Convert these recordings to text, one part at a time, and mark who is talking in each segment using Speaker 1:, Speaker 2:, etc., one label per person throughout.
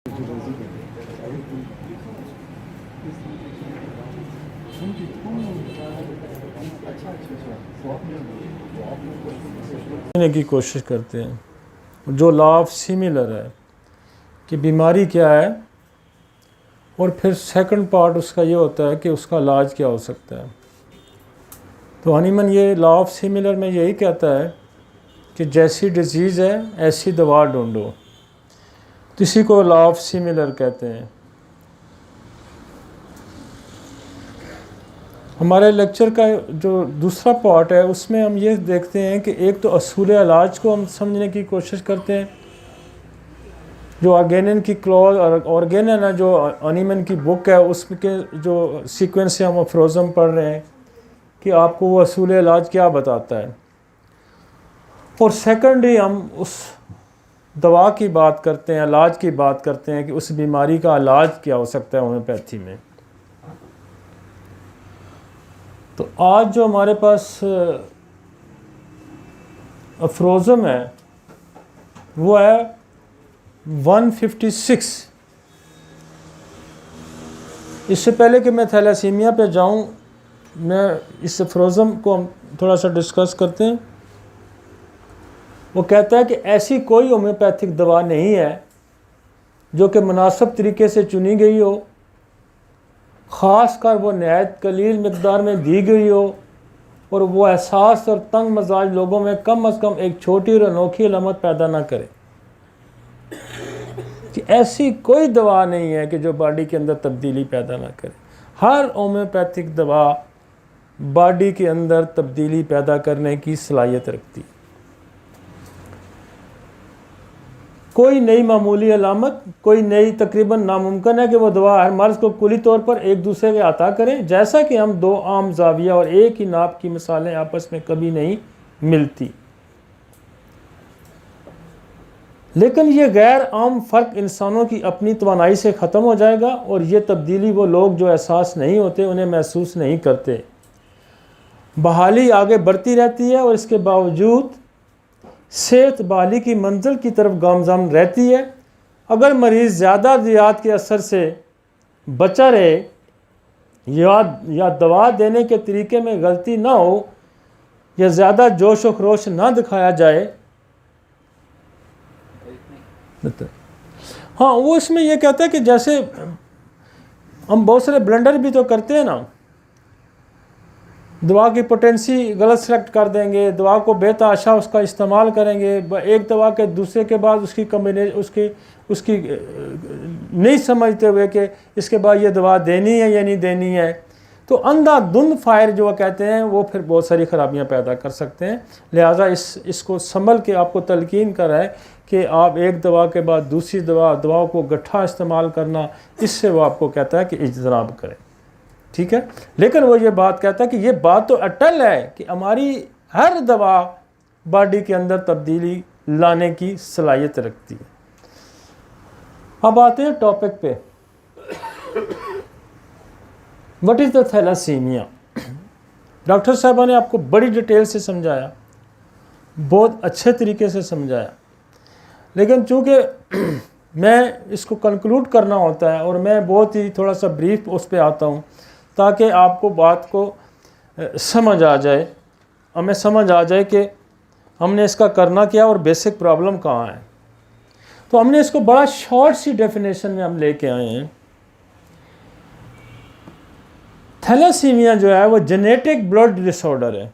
Speaker 1: की कोशिश करते हैं जो लॉ ऑफ सिमिलर है कि बीमारी क्या है, और फिर सेकंड पार्ट उसका ये होता है कि उसका इलाज क्या हो सकता है। तो हनीमन ये लॉ ऑफ सिमिलर में यही कहता है कि जैसी डिजीज़ है ऐसी दवा ढूंढो, तो इसी को लॉ ऑफ सिमिलर कहते हैं। हमारे लेक्चर का जो दूसरा पार्ट है उसमें हम ये देखते हैं कि एक तो असूल इलाज को हम समझने की कोशिश करते हैं, जो ऑर्गेनियन की क्लॉज और ऑर्गेनियन है जो हनीमन की बुक है उसके जो सीक्वेंस से हम अफरोज़म पढ़ रहे हैं कि आपको वो असूल इलाज क्या बताता है। और सेकेंडली हम उस दवा की बात करते हैं, इलाज की बात करते हैं कि उस बीमारी का इलाज क्या हो सकता है होम्योपैथी में। तो आज जो हमारे पास अफरोज़म है वो है 156। इससे पहले कि मैं थैलेसीमिया पे जाऊं, मैं इस अफरोज़म को हम थोड़ा सा डिस्कस करते हैं। वो कहता है कि ऐसी कोई होम्योपैथिक दवा नहीं है जो कि मुनासिब तरीके से चुनी गई हो, ख़ास कर वो नहायत कलील मिक़दार में दी गई हो और वो एहसास और तंग मजाज लोगों में कम से कम एक छोटी और अनोखी अलामत पैदा ना करे। कि ऐसी कोई दवा नहीं है कि जो बॉडी के अंदर तब्दीली पैदा ना करे। हर होम्योपैथिक दवा बॉडी के अंदर तब्दीली पैदा करने की सलाहियत रखती है। कोई नई मामूली अलामत, कोई नई तकरीबन नामुमकिन है कि वो दवा हर मर्ज़ को कुली तौर पर एक दूसरे के अता करें, जैसा कि हम दो आम जाविया और एक ही नाप की मिसालें आपस में कभी नहीं मिलती। लेकिन ये गैर आम फ़र्क इंसानों की अपनी तवानाई से ख़त्म हो जाएगा और ये तब्दीली वो लोग जो एहसास नहीं होते उन्हें महसूस नहीं करते। बहाली आगे बढ़ती रहती है और इसके बावजूद सेहत बहाली की मंजिल की तरफ गामज़ाम रहती है। अगर मरीज़ ज़्यादा अद्वियात के असर से बचा रहे या दवा देने के तरीके में गलती ना हो या ज़्यादा जोश व खरोश ना दिखाया जाए। हाँ, वो इसमें यह कहता है कि जैसे हम बहुत सारे ब्लंडर भी तो करते हैं ना, दवा की पोटेंसी गलत सेलेक्ट कर देंगे, दवा को बेतहाशा उसका इस्तेमाल करेंगे, एक दवा के दूसरे के बाद उसकी कम्बिनेशन उसकी नहीं समझते हुए कि इसके बाद ये दवा देनी है या नहीं देनी है। तो अंधाधुंध फायर जो कहते हैं वो फिर बहुत सारी ख़राबियाँ पैदा कर सकते हैं। लिहाजा इसको संभल के आपको तलकीन कर है कि आप एक दवा के बाद दूसरी दवाओं को गट्ठा इस्तेमाल करना, इससे वो आपको कहता है कि इज्तनाब करें। ठीक है, लेकिन वो ये बात कहता है कि ये बात तो अटल है कि हमारी हर दवा बॉडी के अंदर तब्दीली लाने की सलाहियत रखती है। अब आते हैं टॉपिक पे, what is the thalassaemia. Doctor साहबा ने आपको बड़ी डिटेल से समझाया, बहुत अच्छे तरीके से समझाया, लेकिन चूँकि मैं इसको कंक्लूड करना होता है और मैं बहुत ही थोड़ा सा ब्रीफ उस पर आता हूँ ताकि आपको बात को समझ आ जाए, हमें समझ आ जाए कि हमने इसका करना क्या और बेसिक प्रॉब्लम कहाँ है। तो हमने इसको बड़ा शॉर्ट सी डेफिनेशन में हम लेके आए हैं। थैलासीमिया जो है वो जेनेटिक ब्लड डिसऑर्डर है,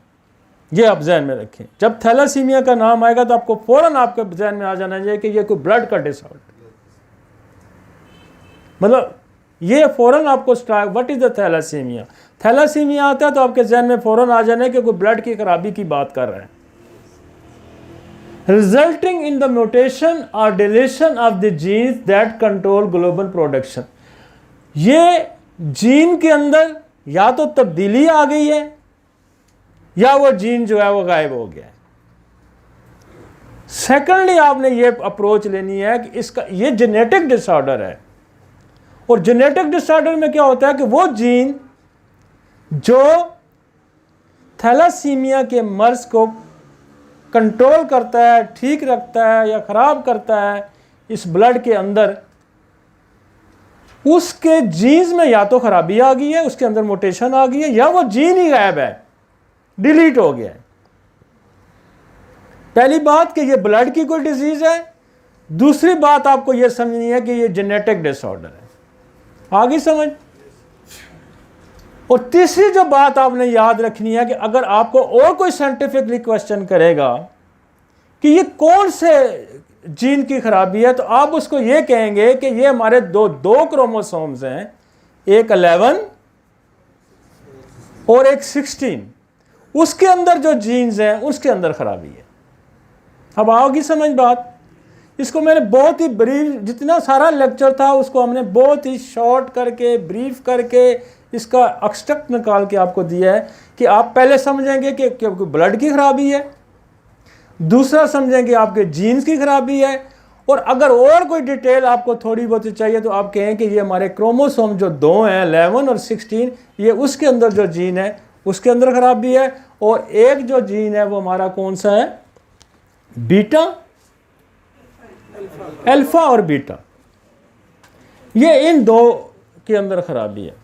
Speaker 1: ये आप जहन में रखें। जब थैलासीमिया का नाम आएगा तो आपको फ़ौरन आपके जहन में आ जाना चाहिए कि ये कोई ब्लड का डिसऑर्डर, मतलब ये फ़ौरन आपको strike, what is the thalassaemia. Thalassaemia आता है तो आपके जहन में फ़ौरन आ जाना है कि कोई ब्लड की खराबी की बात कर रहा है। रिजल्टिंग इन द म्यूटेशन और deletion of the genes that control global production. ये जीन के अंदर या तो तब्दीली आ गई है या वो जीन जो है वो गायब हो गया है। सेकेंडली आपने ये अप्रोच लेनी है कि इसका ये जेनेटिक डिसऑर्डर है, और जेनेटिक डिसऑर्डर में क्या होता है कि वो जीन जो थैलासीमिया के मर्ज को कंट्रोल करता है, ठीक रखता है या ख़राब करता है, इस ब्लड के अंदर उसके जीन्स में या तो खराबी आ गई है, उसके अंदर मोटेशन आ गई है, या वो जीन ही गायब है, डिलीट हो गया है। पहली बात कि ये ब्लड की कोई डिजीज है, दूसरी बात आपको ये समझनी है कि ये जेनेटिक डिसऑर्डर है। आगे समझ। और तीसरी जो बात आपने याद रखनी है कि अगर आपको और कोई साइंटिफिकली क्वेश्चन करेगा कि ये कौन से जीन की खराबी है, तो आप उसको ये कहेंगे कि ये हमारे दो क्रोमोसोम्स हैं, एक 11 और एक 16, उसके अंदर जो जीन्स हैं उसके अंदर खराबी है। अब आओगी समझ बात। इसको मैंने बहुत ही ब्रीफ, जितना सारा लेक्चर था उसको हमने बहुत ही शॉर्ट करके, ब्रीफ करके इसका एक्सट्रैक्ट निकाल के आपको दिया है कि आप पहले समझेंगे कि ब्लड की खराबी है, दूसरा समझेंगे आपके जीन्स की खराबी है, और अगर और कोई डिटेल आपको थोड़ी बहुत चाहिए तो आप कहें कि ये हमारे क्रोमोसोम जो 2 हैं 11 और 16, ये उसके अंदर जो जीन है उसके अंदर खराबी है, और एक जो जीन है वो हमारा कौन सा है, बीटा, अल्फा और बीटा, ये इन दो के अंदर खराबी है।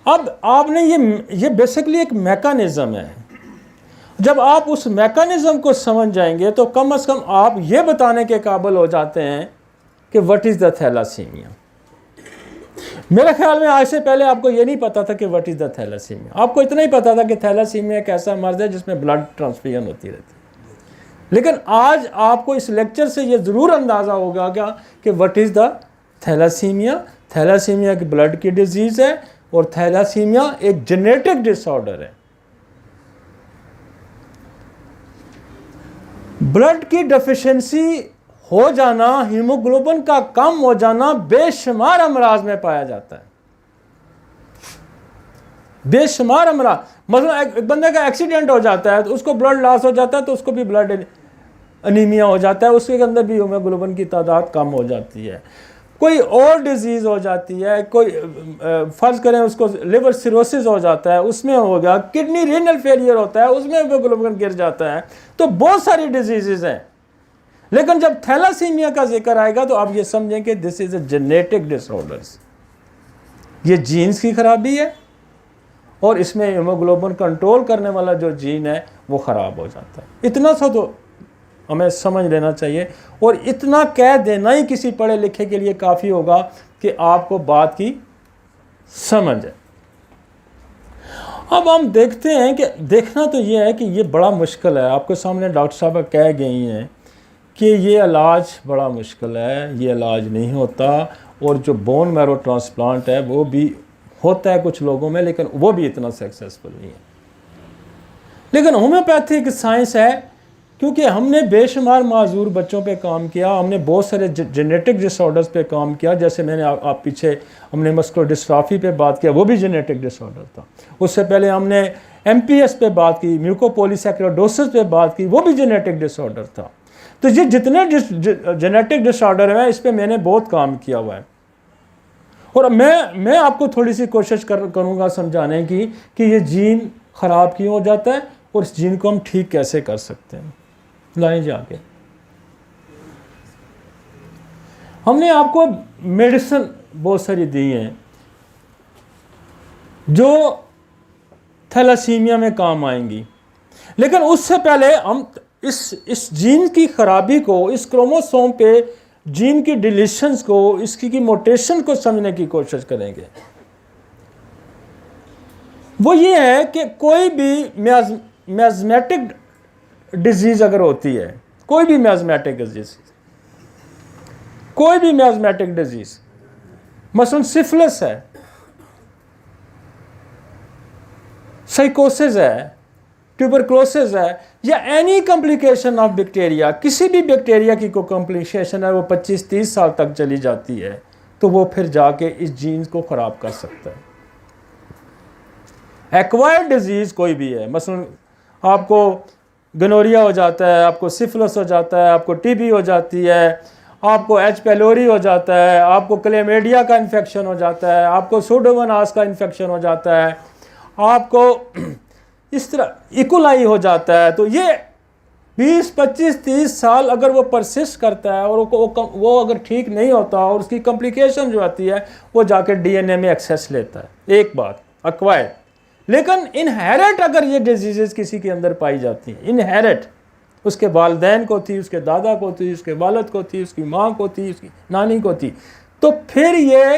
Speaker 1: अब आपने ये बेसिकली एक मैकेनिज्म है। जब आप उस मैकेनिज्म को समझ जाएंगे तो कम से कम आप ये बताने के काबिल हो जाते हैं कि व्हाट इज़ द थैलासीमिया। मेरे ख्याल में आज से पहले आपको ये नहीं पता था कि व्हाट इज़ द थैलासीमिया। आपको इतना ही पता था कि थैलासीमिया एक ऐसा मर्ज है जिसमें ब्लड ट्रांसफ्यूजन होती रहती है। लेकिन आज आपको इस लेक्चर से ये ज़रूर अंदाज़ा होगा क्या कि what is the thalassaemia. Thalassaemia एक ब्लड की डिजीज़ है और थैलासीमिया एक जेनेटिक डिसऑर्डर है। ब्लड की डेफिशिएंसी हो जाना, हीमोग्लोबिन का कम हो जाना बेशुमार अमराज में पाया जाता है, बेशुमार अमराज। मतलब एक बंदे का एक्सीडेंट हो जाता है तो उसको ब्लड लॉस हो जाता है तो उसको भी ब्लड एनीमिया हो जाता है, उसके अंदर भी हीमोग्लोबिन की तादाद कम हो जाती है। कोई और डिजीज़ हो जाती है, कोई फ़र्ज़ करें उसको लिवर सिरोसिस हो जाता है, उसमें होगा, किडनी रीनल फेलियर होता है, उसमें हीमोग्लोबिन गिर जाता है। तो बहुत सारी डिजीज़ हैं। लेकिन जब थैलासीमिया का जिक्र आएगा तो आप ये समझें कि this is a genetic disorders, ये जीन्स की खराबी है और इसमें हीमोग्लोबिन कंट्रोल करने वाला जो जीन है वो ख़राब हो जाता है। इतना सा तो हमें समझ लेना चाहिए, और इतना कह देना ही किसी पढ़े लिखे के लिए काफ़ी होगा कि आपको बात की समझ है। अब हम देखते हैं कि देखना तो ये है कि ये बड़ा मुश्किल है। आपके सामने डॉक्टर साहब कह गई हैं कि ये इलाज बड़ा मुश्किल है, ये इलाज नहीं होता, और जो बोन मैरो ट्रांसप्लांट है वो भी होता है कुछ लोगों में, लेकिन वो भी इतना सक्सेसफुल नहीं है। लेकिन होम्योपैथिक साइंस है, क्योंकि हमने बेशुमार माजूर बच्चों पे काम किया, हमने बहुत सारे जेनेटिक डिसऑर्डर्स पे काम किया। जैसे मैंने आप पीछे हमने मस्कुलर डिस्ट्रॉफी पे बात किया, वो भी जेनेटिक डिसऑर्डर था। उससे पहले हमने MPS पे बात की, म्यूकोपॉलीसैकेराइडोसिस पे बात की, वो भी जेनेटिक डिसऑर्डर था। तो ये जितने जेनेटिक डिसऑर्डर हैं इस पर मैंने बहुत काम किया हुआ है, और मैं आपको थोड़ी सी कोशिश करूँगा समझाने की कि ये जीन ख़राब क्यों हो जाता है और इस जीन को हम ठीक कैसे कर सकते हैं। लाएं जाके हमने आपको मेडिसिन बहुत सारी दी हैं जो थैलासीमिया में काम आएंगी, लेकिन उससे पहले हम इस जीन की खराबी को, इस क्रोमोसोम पे जीन की डिलीशंस को, इसकी की मोटेशन को समझने की कोशिश करेंगे। वो ये है कि कोई भी मियाज़मेटिक डिजीज अगर होती है, कोई भी मियाज़मेटिक डिजीज, मसलन सिफिलिस है, साइकोसिस है, ट्यूबरक्लोसिस है, या एनी कॉम्प्लिकेशन ऑफ बैक्टीरिया, किसी भी बैक्टीरिया की कोई कॉम्प्लिकेशन है वो 25-30 साल तक चली जाती है, तो वो फिर जाके इस जीन को ख़राब कर सकता है। एक्वायर्ड डिजीज़ कोई भी है, मसलन आपको गनोरिया हो जाता है, आपको सिफिलिस हो जाता है, आपको TB हो जाती है, आपको H. pylori हो जाता है, आपको क्लेमेडिया का इन्फेक्शन हो जाता है, आपको सूडोमोनास का इन्फेक्शन हो जाता है, आपको इस तरह इकोलाई हो जाता है। तो ये 20, 25, 30 साल अगर वो परसिस्ट करता है और वो अगर ठीक नहीं होता और उसकी कॉम्प्लिकेशन जो आती है वो जाकर डीएनए में एक्सेस लेता है। एक बात अक्वायर, लेकिन इनहेरिट अगर ये डिजीजेस किसी के अंदर पाई जाती हैं, इनहेरिट, उसके वालिदैन को थी, उसके दादा को थी, उसके वालिद को थी, उसकी माँ को थी, उसकी नानी को थी, तो फिर ये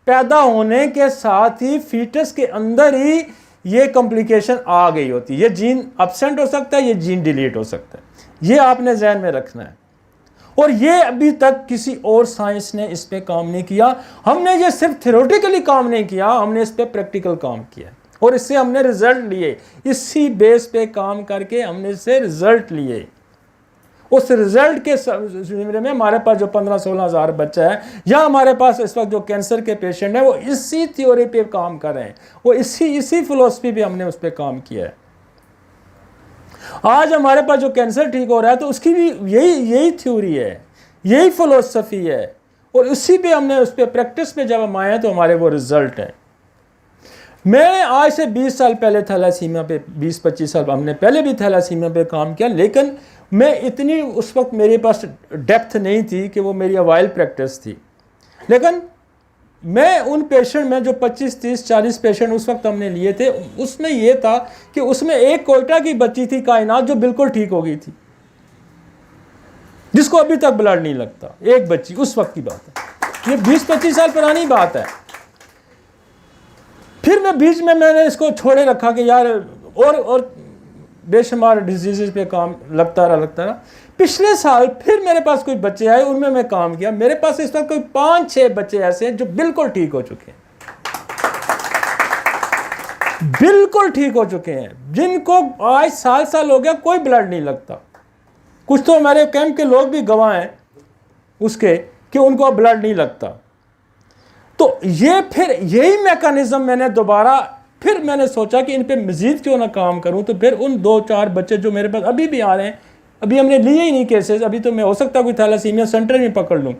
Speaker 1: पैदा होने के साथ ही फीटस के अंदर ही ये कॉम्प्लिकेशन आ गई होती है। ये जीन एब्सेंट हो सकता है, ये जीन डिलीट हो सकता है, ये आपने जहन में रखना है। और ये अभी तक किसी और साइंस ने इस पे काम नहीं किया। हमने ये सिर्फ थ्योरेटिकली काम नहीं किया, हमने इस पे प्रैक्टिकल काम किया और इससे हमने रिजल्ट लिए। इसी बेस पे काम करके हमने इससे रिजल्ट लिए। उस रिजल्ट के ज़रिए में हमारे पास जो 15-16 हज़ार बच्चा है, या हमारे पास इस वक्त जो कैंसर के पेशेंट हैं, वो इसी थ्योरी पे काम कर रहे हैं, वो इसी फिलोसफी पे हमने उस पर काम किया है। आज हमारे पास जो कैंसर ठीक हो रहा है तो उसकी भी यही थ्योरी है, यही फिलोसफी है, और उसी पे हमने उस पर प्रैक्टिस पे जब हम आए हैं तो हमारे वो रिजल्ट है। मैं आज से 20 साल पहले थैलासीमिया पे, 20-25 साल हमने पहले भी थैलासीमिया पे काम किया, लेकिन मैं इतनी उस वक्त मेरे पास डेप्थ नहीं थी कि वो मेरी अवाइल प्रैक्टिस थी। लेकिन मैं उन पेशेंट में जो 25, 30, 40 पेशेंट उस वक्त हमने लिए थे, उसमें ये था कि उसमें एक कोयटा की बच्ची थी कायनात जो बिल्कुल ठीक हो गई थी, जिसको अभी तक ब्लड नहीं लगता। एक बच्ची, उस वक्त की बात है, ये 20-25 साल पुरानी बात है। फिर मैं बीच में मैंने इसको छोड़े रखा कि यार और बेशुमार डिजीज़ पे काम लगता रहा। पिछले साल फिर मेरे पास कोई बच्चे आए, उनमें मैं काम किया। मेरे पास इस वक्त कोई 5-6 बच्चे ऐसे हैं जो बिल्कुल ठीक हो चुके हैं, बिल्कुल ठीक हो चुके हैं, जिनको आज साल हो गया कोई ब्लड नहीं लगता। कुछ तो हमारे कैंप के लोग भी गवाह हैं उसके कि उनको ब्लड नहीं लगता। तो ये फिर यही मैकेनिज्म मैंने दोबारा फिर मैंने सोचा कि इन पे मजीद क्यों ना काम करूं। तो फिर उन 2-4 बच्चे जो मेरे पास अभी भी आ रहे हैं, अभी हमने लिए ही नहीं केसेस, अभी तो मैं हो सकता कोई थैलासीमिया सेंटर में पकड़ लूं,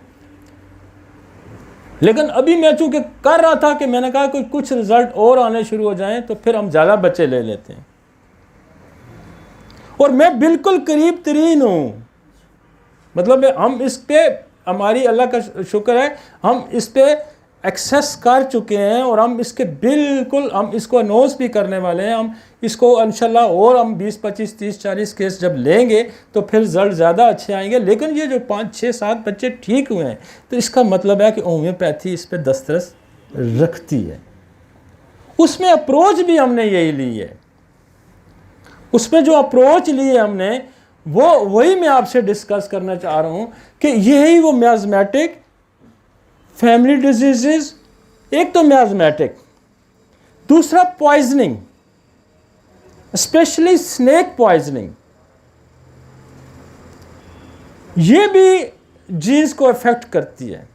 Speaker 1: लेकिन अभी मैं चूंकि कर रहा था कि मैंने कहा कोई कुछ रिजल्ट और आने शुरू हो जाएं तो फिर हम ज़्यादा बच्चे ले लेते हैं। और मैं बिल्कुल करीब तरीन हूँ, मतलब हम इस पे, हमारी अल्लाह का शुक्र है, हम इस पे एक्सेस कर चुके हैं और हम इसके बिल्कुल, हम इसको अनाउंस भी करने वाले हैं। हम इसको इंशाल्लाह और हम 20, 25, 30, 40 केस जब लेंगे तो फिर रिजल्ट ज़्यादा अच्छे आएंगे। लेकिन ये जो 5, 6, 7 बच्चे ठीक हुए हैं तो इसका मतलब है कि होम्योपैथी इस पर दस्तरस रखती है। उसमें अप्रोच भी हमने यही ली है, उसमें जो अप्रोच ली है हमने वही मैं आपसे डिस्कस करना चाह रहा हूँ कि यही वो मियाज़मेटिक फैमिली डिजीजेस, एक तो मियाज़मेटिक, दूसरा पॉइजनिंग, स्पेशली स्नेक पॉइजनिंग, ये भी जीन्स को इफेक्ट करती है।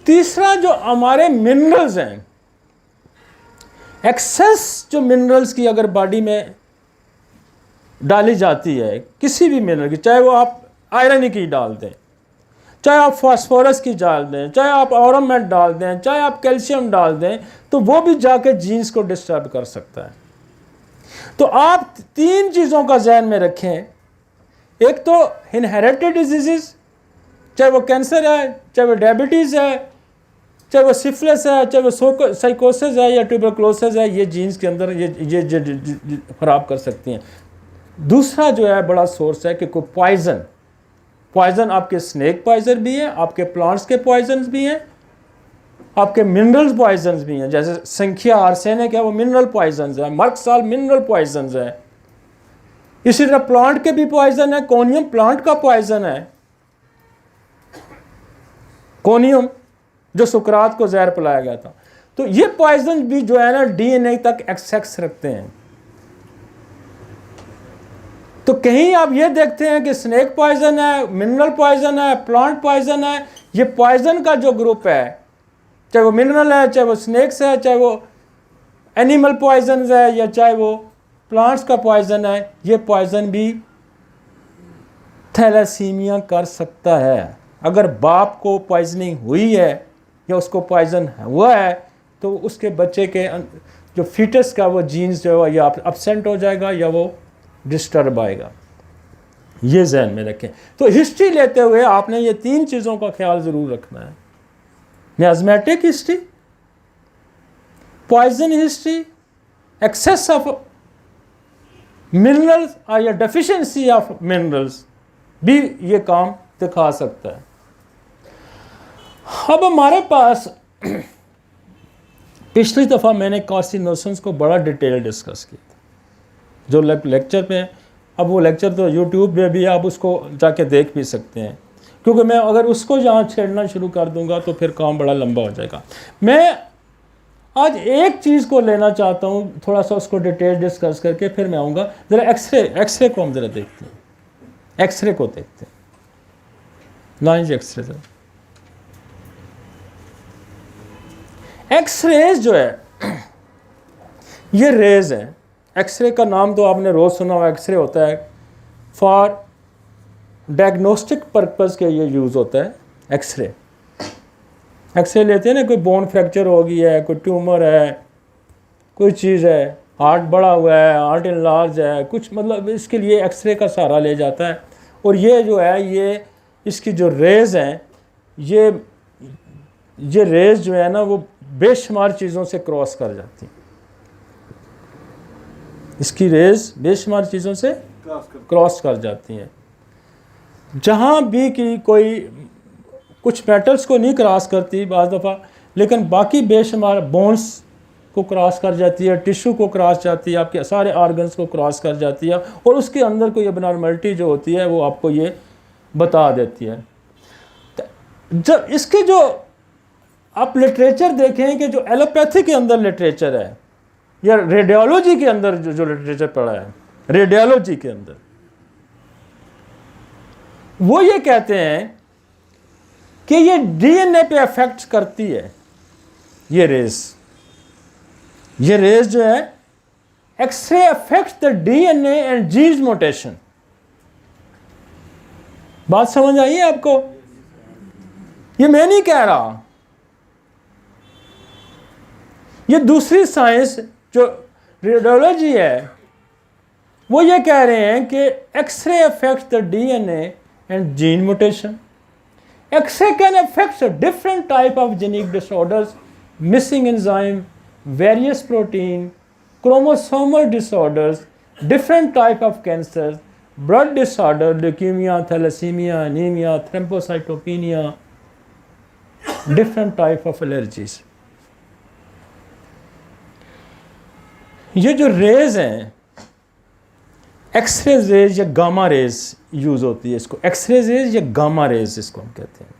Speaker 1: तीसरा जो हमारे मिनरल्स हैं, एक्सेस जो मिनरल्स की अगर बॉडी में डाली जाती है, किसी भी मिनरल की, चाहे वो आप आयरन की डाल दें, चाहे आप फास्फोरस की डाल दें, चाहे आप ऑरमेट डाल दें, चाहे आप कैल्शियम डाल दें, तो वो भी जाके जीन्स को डिस्टर्ब कर सकता है। तो आप 3 चीज़ों का जहन में रखें। एक तो इनहेरिटेड डिजीज़, चाहे वो कैंसर है, चाहे वो डायबिटीज़ है, चाहे वो सिफिलिस है, चाहे वो साइकोसिस है या ट्यूबरकुलोसिस है, ये जीन्स के अंदर ये ख़राब कर सकती हैं। दूसरा जो है बड़ा सोर्स है कि कोई पॉइजन आपके स्नेक पॉइजन भी है, आपके प्लांट्स के पॉइजन्स भी हैं, आपके मिनरल्स पॉइजन्स भी हैं। जैसे संख्या आर्सेनिक है, वो मिनरल पॉइजन्स है, मर्कसाल मिनरल पॉइजन्स है। इसी तरह प्लांट के भी पॉइजन है, कोनियम प्लांट का पॉइजन है, कोनियम जो सुकरात को जहर पिलाया गया था। तो ये पॉइजन भी जो है ना डीएनए तक एक्सेस रखते हैं। तो कहीं आप ये देखते हैं कि स्नेक पॉइजन है, मिनरल पॉइजन है, प्लांट पॉइजन है। ये पॉइजन का जो ग्रुप है, चाहे वो मिनरल है, चाहे वो स्नेक्स है, चाहे वो एनिमल पॉइजन है, या चाहे वो प्लांट्स का पॉइजन है, ये पॉइजन भी थैलासीमिया कर सकता है। अगर बाप को पॉइजनिंग हुई है या उसको पॉइजन हुआ है तो उसके बच्चे के जो फीटस का वो जीन्स जो है या अपसेंट हो जाएगा या वो डिस्टर्ब आएगा। ये जहन में रखें। तो हिस्ट्री लेते हुए आपने ये 3 चीज़ों का ख्याल ज़रूर रखना है, miasmatic history, poison history, excess of minerals और या डेफिशिएंसी ऑफ मिनरल्स भी ये काम दिखा सकता है। अब हमारे पास पिछली दफ़ा मैंने कार्सिनोजेंस को बड़ा डिटेल डिस्कस किया था जो लेक्चर पे, अब वो लेक्चर तो यूट्यूब पे भी आप उसको जाके देख भी सकते हैं, क्योंकि मैं अगर उसको यहाँ छेड़ना शुरू कर दूंगा तो फिर काम बड़ा लंबा हो जाएगा। मैं आज एक चीज़ को लेना चाहता हूँ, थोड़ा सा उसको डिटेल डिस्कस करके फिर मैं आऊँगा। ज़रा एक्सरे को हम ज़रा देखते हैं, एक्सरे को देखते हैं, लाइन एक्सरे ज़रा। एक्सरेज जो है ये रेज हैं। एक्सरे का नाम तो आपने रोज़ सुना हुआ, एक्सरे होता है फॉर डायग्नोस्टिक पर्पस के ये यूज़ होता है। एक्सरे एक्सरे लेते हैं ना, कोई बोन फ्रैक्चर हो गई है, कोई ट्यूमर है, कोई चीज़ है, हार्ट बड़ा हुआ है, हार्ट इनलार्ज है, कुछ मतलब इसके लिए एक्सरे का सहारा ले जाता है। और ये जो है ये इसकी जो रेज़ हैं ये रेज़ जो है ना वो बेशुमार चीज़ों से क्रॉस कर जाती हैं। इसकी रेज़ बेशुमार चीज़ों से क्रॉस कर जाती हैं। जहाँ भी कि कोई कुछ मेटल्स को नहीं क्रॉस करती बाज़ दफ़ा, लेकिन बाकी बेशुमार बोन्स को क्रॉस कर जाती है, टिश्यू को क्रॉस जाती है, आपके सारे ऑर्गन्स को क्रॉस कर जाती है, और उसके अंदर कोई एबनॉर्मलिटी जो होती है वो आपको ये बता देती है। जब इसके जो आप लिटरेचर देखें कि जो एलोपैथी के अंदर लिटरेचर है या रेडियोलॉजी के अंदर जो लिटरेचर पढ़ा है, रेडियोलॉजी के अंदर वो ये कहते हैं कि ये डीएनए पे अफेक्ट करती है। ये रेस जो है X-ray affect the DNA and genes mutation. बात समझ आई है आपको? ये मैं नहीं कह रहा, ये दूसरी साइंस जो रेडियोलॉजी है वो ये कह रहे हैं कि X-ray affect the DNA and gene mutation. X-ray can affect different type of genetic disorders, missing enzyme, various protein, chromosomal disorders, different type of cancers, blood disorder, leukemia, thalassemia, anemia, thrombocytopenia, different type of allergies. ये जो raise हैं x ray raise या gamma rays use होती है, इसको x ray raise या gamma rays इसको हम कहते हैं।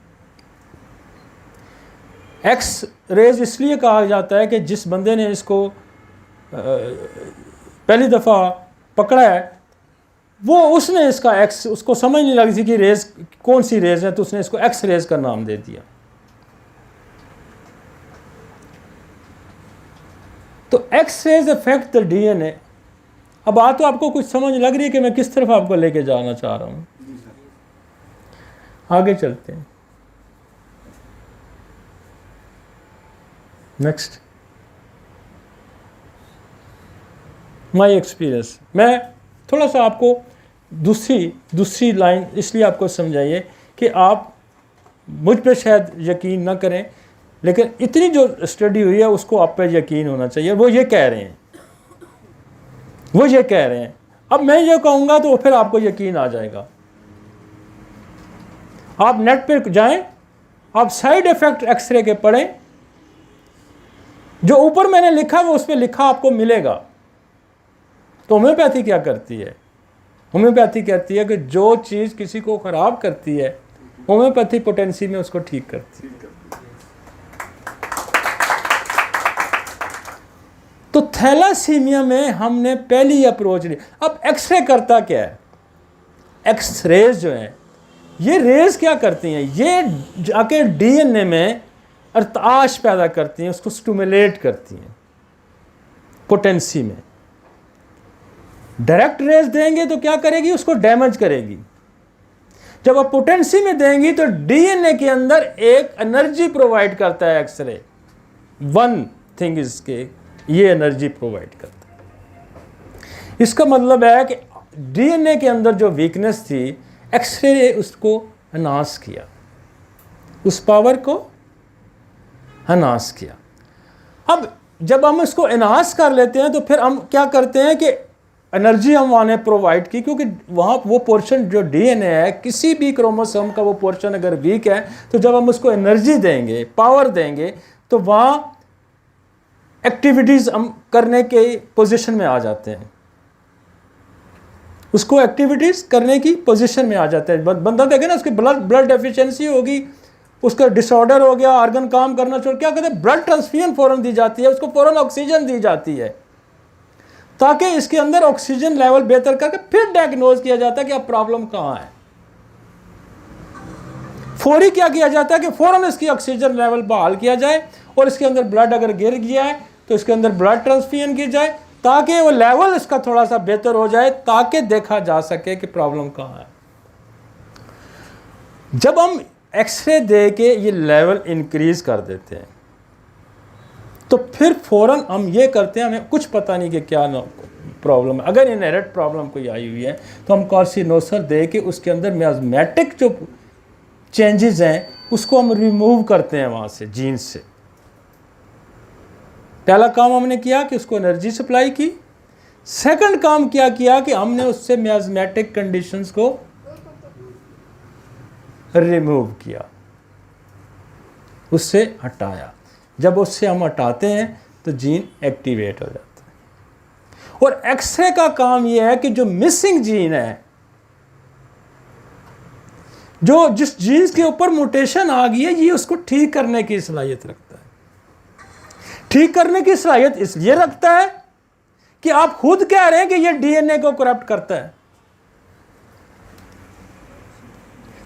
Speaker 1: एक्स रेज इसलिए कहा जाता है कि जिस बंदे ने इसको पहली दफ़ा पकड़ा है वो उसने इसका एक्स, उसको समझ नहीं लगी थी कि रेज कौन सी रेज है, तो उसने इसको एक्स रेज का नाम दे दिया। तो X rays affect the DNA. अब बात तो आपको कुछ समझ लग रही है कि मैं किस तरफ आपको लेके जाना चाह रहा हूँ। आगे चलते हैं। Next, my experience. मैं थोड़ा सा आपको दूसरी लाइन इसलिए आपको समझाइए कि आप मुझ पे शायद यकीन ना करें, लेकिन इतनी जो स्टडी हुई है उसको आप पे यकीन होना चाहिए। वो ये कह रहे हैं, अब मैं ये कहूँगा तो फिर आपको यकीन आ जाएगा। आप नेट पे जाएं, आप साइड इफेक्ट एक्सरे के पढ़ें, जो ऊपर मैंने लिखा वो उस पर लिखा आपको मिलेगा। तो होम्योपैथी क्या करती है? होम्योपैथी कहती है कि जो चीज़ किसी को ख़राब करती है होम्योपैथी पोटेंसी में उसको ठीक करती है। तो थैलासीमिया में हमने पहली अप्रोच ली। अब एक्सरे करता क्या है? एक्सरेज जो है ये रेज क्या करती हैं? ये जाके डीएनए में अर्ताश पैदा करती हैं, उसको स्टिमुलेट करती हैं पोटेंसी में। डायरेक्ट रेज देंगे तो क्या करेगी? उसको डैमेज करेगी। जब आप पोटेंसी में देंगी तो डीएनए के अंदर एक एनर्जी प्रोवाइड करता है एक्सरे। वन थिंग इज के ये एनर्जी प्रोवाइड करता है। इसका मतलब है कि डीएनए के अंदर जो वीकनेस थी, एक्सरे ने उसको एनहांस किया, उस पावर को एनहांस किया। अब जब हम इसको एनहांस कर लेते हैं तो फिर हम क्या करते हैं कि एनर्जी हम वहाँ ने प्रोवाइड की, क्योंकि वहाँ वो पोर्शन जो डीएनए है, किसी भी क्रोमोसोम का वो पोर्शन अगर वीक है तो जब हम उसको एनर्जी देंगे, पावर देंगे, तो वहाँ एक्टिविटीज़ हम करने के पोजीशन में आ जाते हैं, उसको एक्टिविटीज़ करने की पोजीशन में आ जाते हैं। बंदा देखे ना, उसकी ब्लड डेफिशिएंसी होगी, उसका डिसऑर्डर हो गया, ऑर्गन काम करना छोड़, क्या कहते हैं, ब्लड ट्रांसफ्यूजन फ़ौरन दी जाती है, उसको फ़ौरन ऑक्सीजन दी जाती है, ताकि इसके अंदर ऑक्सीजन लेवल बेहतर करके फिर डायग्नोज किया जाता है कि अब प्रॉब्लम कहाँ है। फौरी क्या किया जाता है कि फ़ौरन इसकी ऑक्सीजन लेवल बहाल किया जाए, और इसके अंदर ब्लड अगर गिर गया है तो इसके अंदर ब्लड ट्रांसफ्यूजन की जाए, ताकि वो लेवल इसका थोड़ा सा बेहतर हो जाए, ताकि देखा जा सके कि प्रॉब्लम कहाँ है। जब हम एक्सरे दे के ये लेवल इंक्रीज कर देते हैं तो फिर फौरन हम ये करते हैं, हमें कुछ पता नहीं कि क्या प्रॉब्लम है। अगर इनहेरिट प्रॉब्लम कोई आई हुई है तो हम कार्सिनोसर दे के उसके अंदर मियाज़मेटिक जो चेंजेस हैं उसको हम रिमूव करते हैं वहाँ से, जीन से। पहला काम हमने किया कि उसको एनर्जी सप्लाई की। सेकंड काम क्या किया कि हमने उससे मियाज़मेटिक कंडीशंस को रिमूव किया, उससे हटाया। जब उससे हम हटाते हैं तो जीन एक्टिवेट हो जाता है। और एक्सरे का काम यह है कि जो मिसिंग जीन है, जो जिस जीन्स के ऊपर म्यूटेशन आ गई है, ये उसको ठीक करने की सलाहियत रखता है। ठीक करने की सलाहियत इसलिए रखता है कि आप खुद कह रहे हैं कि ये डीएनए को करप्ट करता है।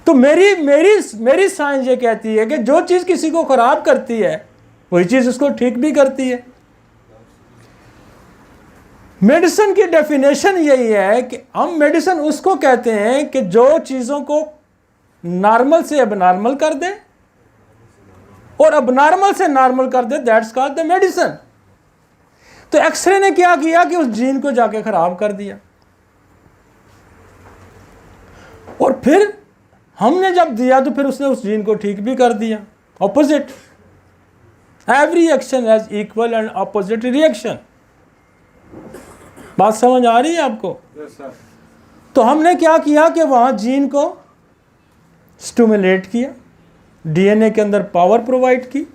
Speaker 1: तो मेरी साइंस ये कहती है कि जो चीज किसी को खराब करती है वही चीज उसको ठीक भी करती है। मेडिसिन की डेफिनेशन यही है कि हम मेडिसिन उसको कहते हैं कि जो चीजों को नॉर्मल से अबनॉर्मल कर दे और अबनॉर्मल से नॉर्मल कर दे, दैट्स कॉल्ड द मेडिसिन। तो एक्सरे ने क्या किया कि उस जीन को जाके खराब कर दिया, और फिर हमने जब दिया तो फिर उसने उस जीन को ठीक भी कर दिया। Opposite, every action has equal and opposite reaction. बात समझ आ रही है आपको? yes, तो हमने क्या किया कि वहां जीन को स्टिमुलेट किया, डीएनए के अंदर पावर प्रोवाइड की।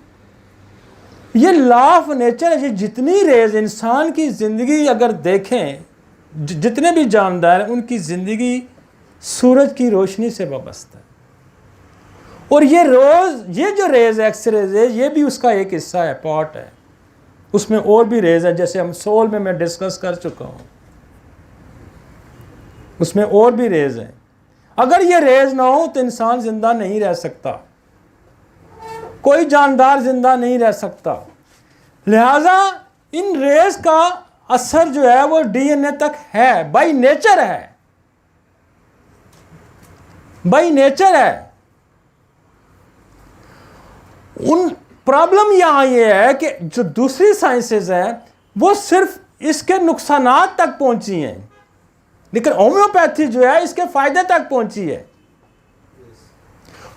Speaker 1: ये लॉ ऑफ नेचर है। ये जितनी रेज इंसान की ज़िंदगी अगर देखें, जितने भी जानदार हैं उनकी ज़िंदगी सूरज की रोशनी से वाबस्ता है। और ये जो रेज एक्सरेज है, ये भी उसका एक हिस्सा है, पार्ट है। उसमें और भी रेज है, जैसे हम सोल में मैं डिस्कस कर चुका हूँ, उसमें और भी रेज हैं। अगर ये रेज ना हो तो इंसान जिंदा नहीं रह सकता, कोई जानदार जिंदा नहीं रह सकता। लिहाजा इन रेज का असर जो है वो डीएनए तक है, बाय नेचर है, बाय नेचर है। उन प्रॉब्लम यहां ये है कि जो दूसरी साइंसेज हैं वो सिर्फ इसके नुकसानात तक पहुंची हैं, लेकिन होम्योपैथी जो है इसके फायदे तक पहुंची है।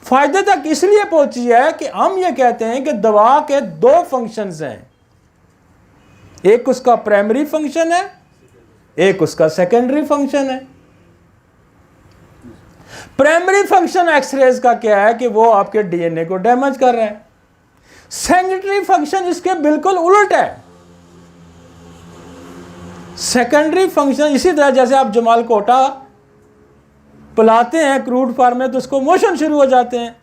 Speaker 1: फायदे तक इसलिए पहुंची है कि हम ये कहते हैं कि दवा के दो फंक्शंस हैं, एक उसका प्राइमरी फंक्शन है, एक उसका सेकेंडरी फंक्शन है। प्राइमरी फंक्शन एक्सरेज का क्या है कि वो आपके डीएनए को डैमेज कर रहा है। सेकेंडरी फंक्शन इसके बिल्कुल उलट है। सेकेंडरी फंक्शन इसी तरह जैसे आप जमाल कोटा पिलाते हैं क्रूड फार्म में तो उसको मोशन शुरू हो जाते हैं,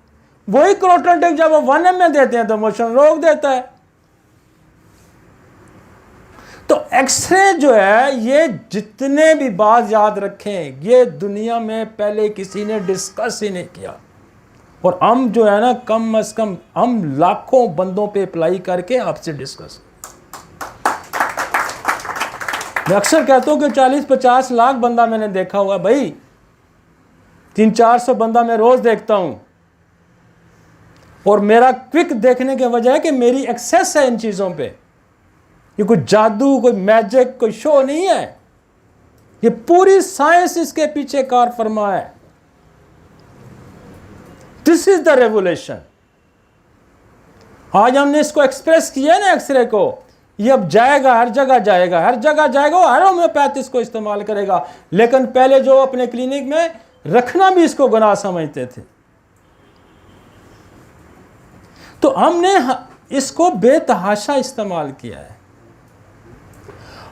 Speaker 1: वही क्रोटोटिक जब आप 1 ml देते हैं तो मोशन रोक देता है। तो एक्सरे जो है, ये जितने भी बात याद रखें, ये दुनिया में पहले किसी ने डिस्कस ही नहीं किया। और हम जो है ना, कम से कम हम लाखों बंदों पे अप्लाई करके आपसे डिस्कस। मैं अक्सर कहता हूं कि 40-50 लाख बंदा मैंने देखा हुआ भाई, 300-400 बंदा मैं रोज देखता हूं। और मेरा क्विक देखने की वजह है कि मेरी एक्सेस है इन चीजों पे। ये कोई जादू, कोई मैजिक, कोई शो नहीं है। ये पूरी साइंस इसके पीछे कार फरमा है। This is the revolution. आज हमने इसको एक्सप्रेस किया ना एक्सरे को, ये अब जाएगा, हर जगह जाएगा, हर जगह जाएगा, हर होम्योपैथ इसको इस्तेमाल करेगा। लेकिन पहले जो अपने क्लिनिक में रखना भी इसको गुनाह समझते थे, तो हमने इसको बेतहाशा इस्तेमाल किया है।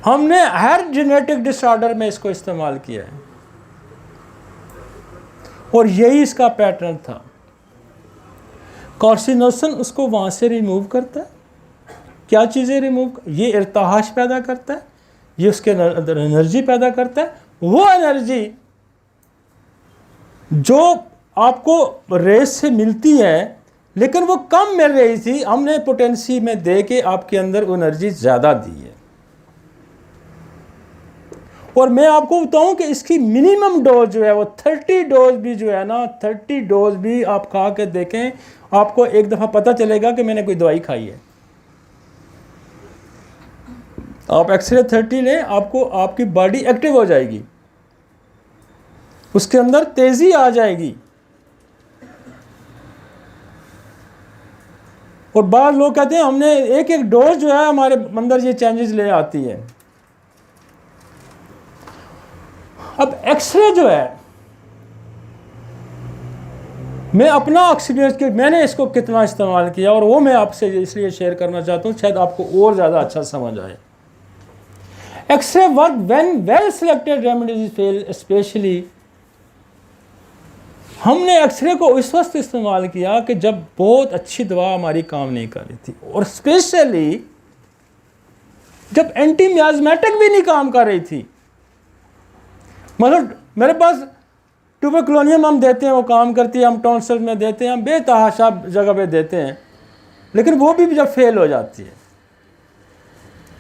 Speaker 1: हमने हर जेनेटिक डिसऑर्डर में इसको इस्तेमाल किया है, और यही इसका पैटर्न था। कार्सिनोसिन उसको वहां से रिमूव करता है। क्या चीज़ें रिमूव? ये इर्तहाश पैदा करता है, ये उसके अंदर एनर्जी पैदा करता है। वो एनर्जी जो आपको रेस से मिलती है, लेकिन वो कम मिल रही थी, हमने पोटेंसी में दे के आपके अंदर वो एनर्जी ज़्यादा दी है। और मैं आपको बताऊं कि इसकी मिनिमम डोज जो है वो 30 डोज भी जो है ना, 30 डोज भी आप खा के देखें, आपको एक दफ़ा पता चलेगा कि मैंने कोई दवाई खाई है। आप एक्सरे 30 लें, आपको आपकी बॉडी एक्टिव हो जाएगी, उसके अंदर तेज़ी आ जाएगी। और बाद लोग कहते हैं हमने एक एक डोज जो है हमारे अंदर ये चेंजेस ले आती है। अब एक्सरे जो है, मैं अपना एक्सपीरियंस कि मैंने इसको कितना इस्तेमाल किया, और वो मैं आपसे इसलिए शेयर करना चाहता हूँ, शायद आपको और ज़्यादा अच्छा समझ आए। X-ray work when well selected remedies fail, especially हमने एक्सरे को इस वक्त इस्तेमाल किया कि जब बहुत अच्छी दवा हमारी काम नहीं कर रही थी, और स्पेशली जब एंटी मियाज़मेटिक भी नहीं काम कर रही थी। मतलब मेरे पास ट्यूबरक्लोनियम हम देते हैं, वो काम करती है, हम टॉन्सिल में देते हैं, हम बेतहाशा जगह पे देते हैं, लेकिन वो भी जब फेल हो जाती है,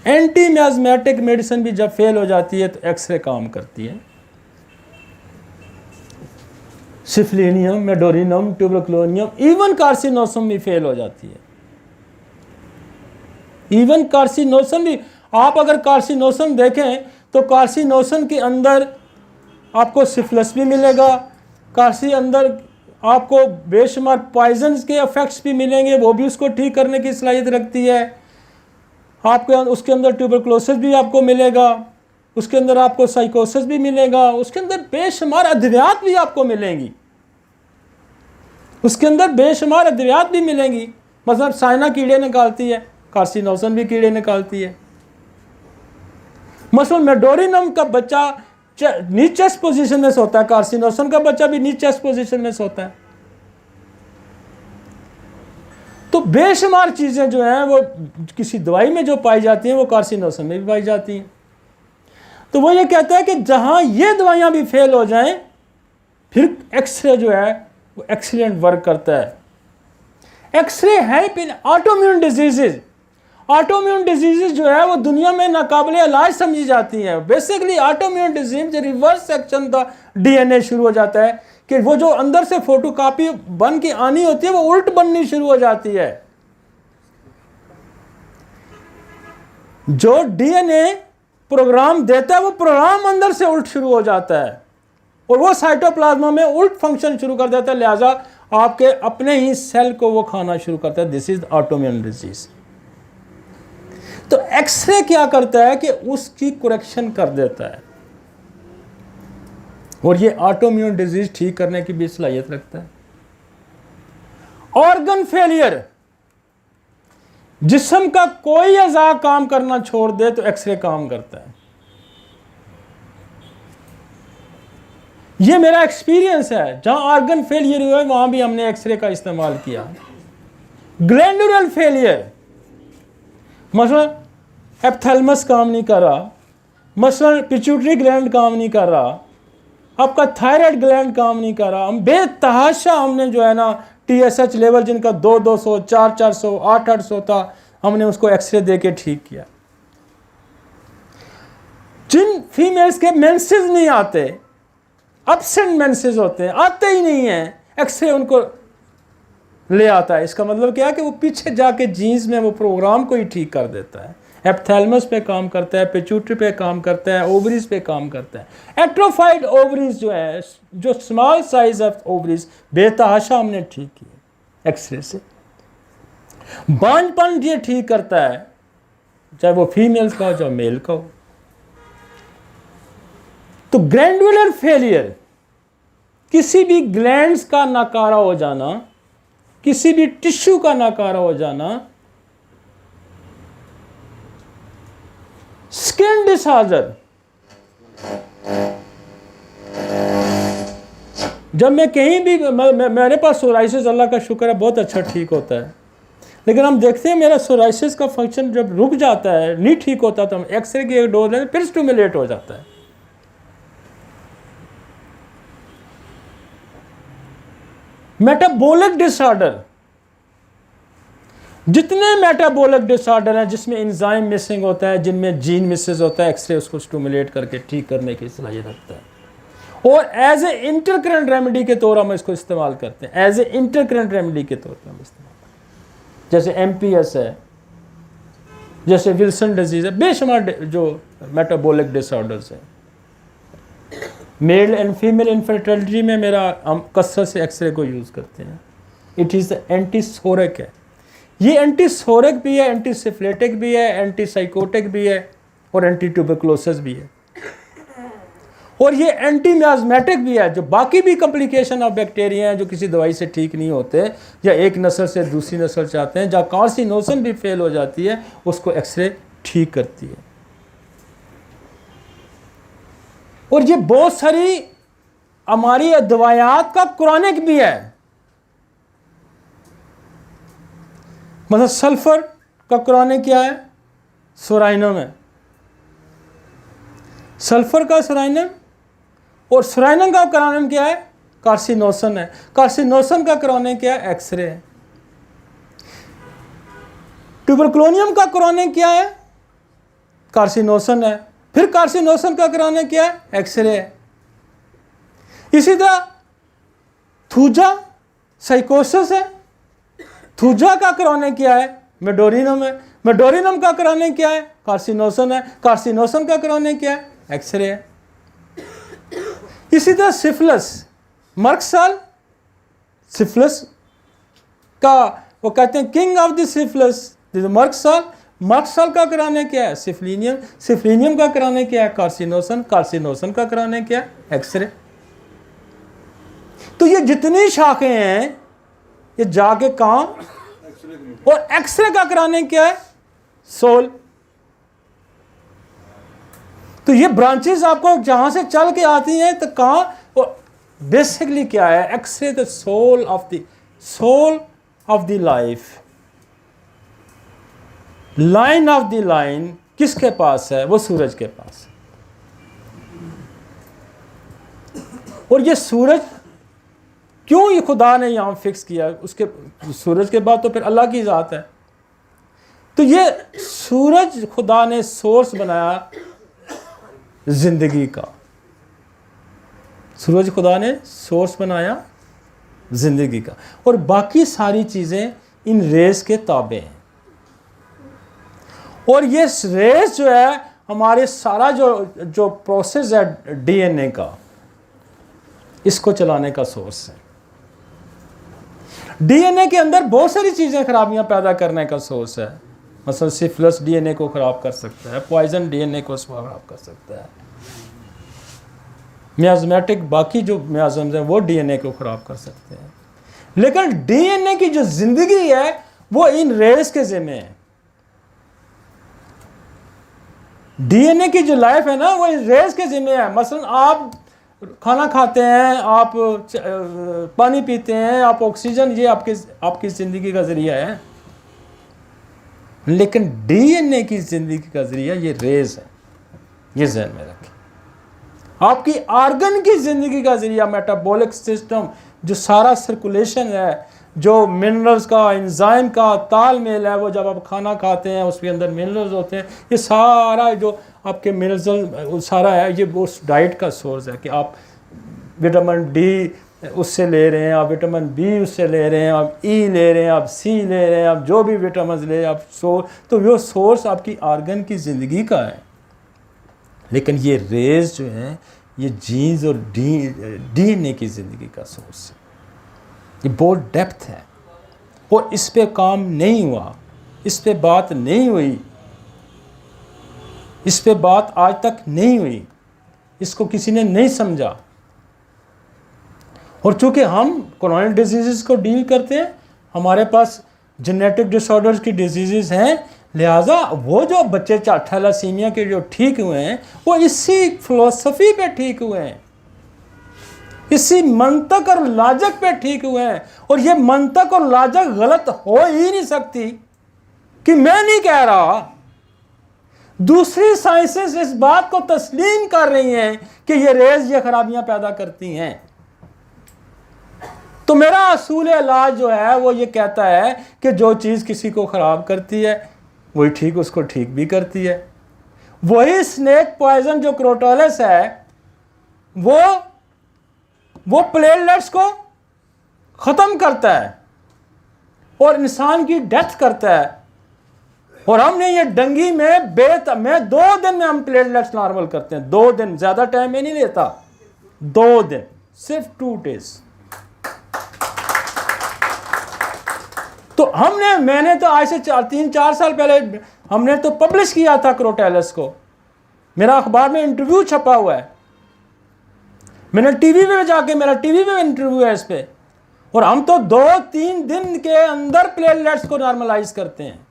Speaker 1: एंटी मियाज़मेटिक मेडिसिन भी जब फेल हो जाती है, तो एक्सरे काम करती है। सिफलिनियम, मेडोरिनम, ट्यूबरक्लोनियम, इवन कार्सिनोसम भी फेल हो जाती है। इवन कार्सिनोसम भी, आप अगर कार्सिनोसम देखें तो कार्सिनोसम के अंदर आपको सिफिलिस भी मिलेगा, अंदर आपको बेशुमार पॉइजन्स के इफेक्ट्स भी मिलेंगे, वो भी उसको ठीक करने की सलाहियत रखती है। आपके उसके अंदर ट्यूबरक्लोसिस भी आपको मिलेगा, उसके अंदर आपको साइकोसिस भी मिलेगा, उसके अंदर बेशुमार अद्वियात भी आपको मिलेंगी, उसके अंदर बेशुमार अद्वियात भी मिलेंगी। मतलब साइना कीड़े निकालती है, कार्सिनोसन भी कीड़े निकालती है। मसलन मेडोरिनम का बच्चा नीचेस्ट पोजीशन में सोता है, कार्सिनोसन का बच्चा भी नीचेस्ट पोजीशन में सोता है। तो बेशुमार चीज़ें जो हैं वो किसी दवाई में जो पाई जाती हैं, वो कार्सिनोसन में भी पाई जाती हैं। तो वो ये कहता है कि जहाँ ये दवाइयाँ भी फेल हो जाएं, फिर एक्सरे जो है वो एक्सीलेंट वर्क करता है। X-ray help in autoimmune diseases. Autoimmune diseases जो है वो दुनिया में नाकाबिले इलाज समझी जाती हैं। Basically autoimmune disease reverse section the DNA शुरू हो जाता है, कि वो जो अंदर से फोटोकॉपी बन के आनी होती है वो उल्ट बननी शुरू हो जाती है। जो डीएनए प्रोग्राम देता है वो प्रोग्राम अंदर से उल्ट शुरू हो जाता है, और वो साइटोप्लाज्मा में उल्ट फंक्शन शुरू कर देता है, लिहाजा आपके अपने ही सेल को वो खाना शुरू करता है। This is autoimmune disease. तो एक्सरे क्या करता है कि उसकी करेक्शन कर देता है, और ये ऑटोइम्यून डिजीज ठीक करने की भी सलाहियत रखता है। ऑर्गन फेलियर, जिस्म का कोई अज़ा काम करना छोड़ दे तो एक्सरे काम करता है। ये मेरा एक्सपीरियंस है, जहां ऑर्गन फेलियर हुआ है वहां भी हमने एक्सरे का इस्तेमाल किया। ग्लैंडुलर फेलियर, मसलन एप्थैलेमस काम नहीं कर रहा, मसलन पिट्यूटरी ग्लैंड काम नहीं कर रहा, आपका थायराइड ग्लैंड काम नहीं कर रहा, हम बेतहाशा हमने जो है ना TSH लेवल जिनका 200, 400, 800 था, हमने उसको एक्सरे दे के ठीक किया। जिन फीमेल्स के मेंसेस नहीं आते, एब्सेंट मेंसेस होते हैं, आते ही नहीं हैं, एक्सरे उनको ले आता है। इसका मतलब क्या है कि वो पीछे जाके जीन्स में वो प्रोग्राम को ही ठीक कर देता है। एप्थैलमस पे काम करता है, पिट्यूटरी पे काम करता है, ओवरीज पे काम करता है। एट्रोफाइड ओवरीज जो है, जो स्मॉल साइज ऑफ ओवरीज, बेतहाशा हमने ठीक की एक्सरे से। बांझपन ये ठीक करता है, चाहे वो फीमेल्स का हो चाहे मेल का हो। तो ग्लैंडुलर फेलियर, किसी भी ग्लैंड्स का नाकारा हो जाना, किसी भी टिश्यू का नाकारा हो जाना, स्किन डिसऑर्डर, जब मैं कहीं भी मेरे पास सोराइसिस, अल्लाह का शुक्र है बहुत अच्छा ठीक होता है, लेकिन हम देखते हैं मेरा सोराइसिस का फंक्शन जब रुक जाता है, नहीं ठीक होता, तो हम एक्सरे की एक डोज लेते फिर स्टिमुलेट हो जाता है। मेटाबॉलिक डिसऑर्डर, जितने मेटाबॉलिक डिसऑर्डर हैं जिसमें एंजाइम मिसिंग होता है, जिनमें जीन मिसेस होता है, एक्सरे उसको स्टिमुलेट करके ठीक करने की सलाहियत रखता है। और एज ए इंटरकरेंट रेमेडी के तौर हम इसको इस्तेमाल करते हैं, एज ए इंटरकरेंट रेमेडी के तौर पर हम इस्तेमाल करते हैं। जैसे MPS है, जैसे विल्सन डिजीज है, बेशुमार जो मेटाबॉलिक डिसऑर्डर्स हैं। मेल एंड फीमेल इनफर्टिलिटी में मेरा हम कसरत से एक्सरे को यूज़ करते हैं। इट इज़ एंटीसोरिक है, ये एंटीसोरिक भी है, एंटीसिफ्लेटिक भी है, एंटीसाइकोटिक भी है और एंटी ट्यूबरकुलोसिस भी है, और ये एंटी मियाज़मेटिक भी है। जो बाकी भी कॉम्प्लिकेशन ऑफ बैक्टीरिया हैं जो किसी दवाई से ठीक नहीं होते, या एक नस्ल से दूसरी नस्ल चाहते हैं, जहाँ कार्सिनोसिन भी फेल हो जाती है, उसको एक्सरे ठीक करती है। और ये बहुत सारी हमारी दवायात का क्रॉनिक भी है। मतलब सल्फर का क्रॉनिक क्या है? सोराइनम है, सल्फर का सोराइनम, और सोराइनम का क्रॉनिक क्या है? कार्सिनोसन है। कार्सिनोसन का क्रॉनिक क्या है? एक्सरे है। ट्यूबरकुलोनियम का क्रॉनिक क्या है? कार्सिनोसन है। फिर कार्सिनोसन का क्रॉनिक क्या है? एक्सरे है। इसी तरह थूजा साइकोसिस है, थूजा का क्रॉनिक क्या है? मेडोरिनम है। मेडोरिनम का क्रॉनिक क्या है? कार्सिनोसन है। कार्सिनोसन का क्रॉनिक क्या है? एक्सरे है। इसी तरह सिफिलिस, मर्कसाल, सिफिलिस का वो कहते हैं किंग ऑफ द सिफिलिस मर्कसाल। मर्कसाल का क्रॉनिक क्या है? सिफिलिनियम। सिफिलिनियम का क्रॉनिक क्या है? कार्सिनोसन। कार्सिनोसन का क्रॉनिक क्या है? एक्सरे। तो ये जितनी शाखें हैं ये जाके कहां? और एक्सरे का क्रॉनिक क्या है? सोल। तो ये ब्रांचेस आपको जहां से चल के आती हैं तो कहां? और बेसिकली क्या है? X-ray the soul of the life. Line of the line किसके पास है? वो सूरज के पास। और ये सूरज क्यों ये खुदा ने यहां फिक्स किया? उसके सूरज के बाद तो फिर अल्लाह की ज़ात है। तो ये सूरज खुदा ने सोर्स बनाया जिंदगी का। सूरज खुदा ने सोर्स बनाया जिंदगी का, और बाकी सारी चीजें इन रेस के ताबे हैं। और ये रेस जो है हमारे सारा जो प्रोसेस है डीएनए का, इसको चलाने का सोर्स है। डीएनए के अंदर बहुत सारी चीजें खराबियां पैदा करने का सोर्स है। मतलब सिफिलिस डीएनए को खराब कर सकता है, पॉइजन डीएनए को खराब कर सकता है, मियाज़मेटिक बाकी जो मियाज़म्स हैं वो डीएनए को खराब कर सकते हैं। लेकिन डीएनए की जो जिंदगी है वो इन रेस के जिम्मे है। डीएनए की जो लाइफ है ना वो इन रेस के जिम्मे है। मसलन आप खाना खाते हैं, आप पानी पीते हैं, आप ऑक्सीजन, ये आपकी ज़िंदगी का ज़रिया है। लेकिन डीएनए की ज़िंदगी का ज़रिया ये रेस है, ये ज़हन में रखें। आपकी आर्गन की ज़िंदगी का ज़रिया मेटाबॉलिक सिस्टम, जो सारा सर्कुलेशन है, जो मिनरल्स का, एंजाइम का तालमेल है, वो जब आप खाना खाते हैं उसके अंदर मिनरल्स होते हैं। ये सारा जो आपके मिनरल्स सारा है, ये उस डाइट का सोर्स है कि आप विटामिन डी उससे ले रहे हैं, आप विटामिन बी उससे ले रहे हैं, आप ई ले रहे हैं, आप सी ले रहे हैं, आप जो भी विटामिन ले आप तो वो सोर्स आपकी आर्गन की ज़िंदगी का है। लेकिन ये रेज जो हैं ये जीन्स और डीएनए की ज़िंदगी का सोर्स है। ये बहुत डेप्थ है और इस पे काम नहीं हुआ, इस पे बात नहीं हुई, इस पे बात आज तक नहीं हुई, इसको किसी ने नहीं समझा। और चूंकि हम क्रोनिक डिजीज़ को डील करते हैं, हमारे पास जेनेटिक डिसऑर्डर्स की डिजीज़ हैं, लिहाजा वो जो बच्चे थैलासीमिया के जो ठीक हुए हैं वो इसी फिलॉसफी पे ठीक हुए हैं, इसी मंतक और लाजक पे ठीक हुए हैं। और ये मंतक और लाजक गलत हो ही नहीं सकती कि मैं नहीं कह रहा। दूसरी साइंसेस इस बात को तस्लीम कर रही हैं कि ये रेज ये खराबियां पैदा करती हैं। तो मेरा असूल इलाज जो है वो ये कहता है कि जो चीज़ किसी को ख़राब करती है वही ठीक उसको ठीक भी करती है। वही स्नेक पॉइजन जो क्रोटोलस है वो प्लेटलेट्स को ख़त्म करता है और इंसान की डेथ करता है। और हमने ये डंगी में 2 दिन में हम प्लेटलेट्स नॉर्मल करते हैं। 2 दिन, ज़्यादा टाइम में नहीं लेता, 2 दिन, सिर्फ 2 डेज। तो मैंने तो आज से 3-4 साल पहले हमने तो पब्लिश किया था क्रोटोलस को, मेरा अखबार में इंटरव्यू छपा हुआ है, मैंने टीवी पे जाके मेरा टीवी पे इंटरव्यू है इस पे। और हम तो 2-3 दिन के अंदर प्लेटलेट्स को नॉर्मलाइज करते हैं।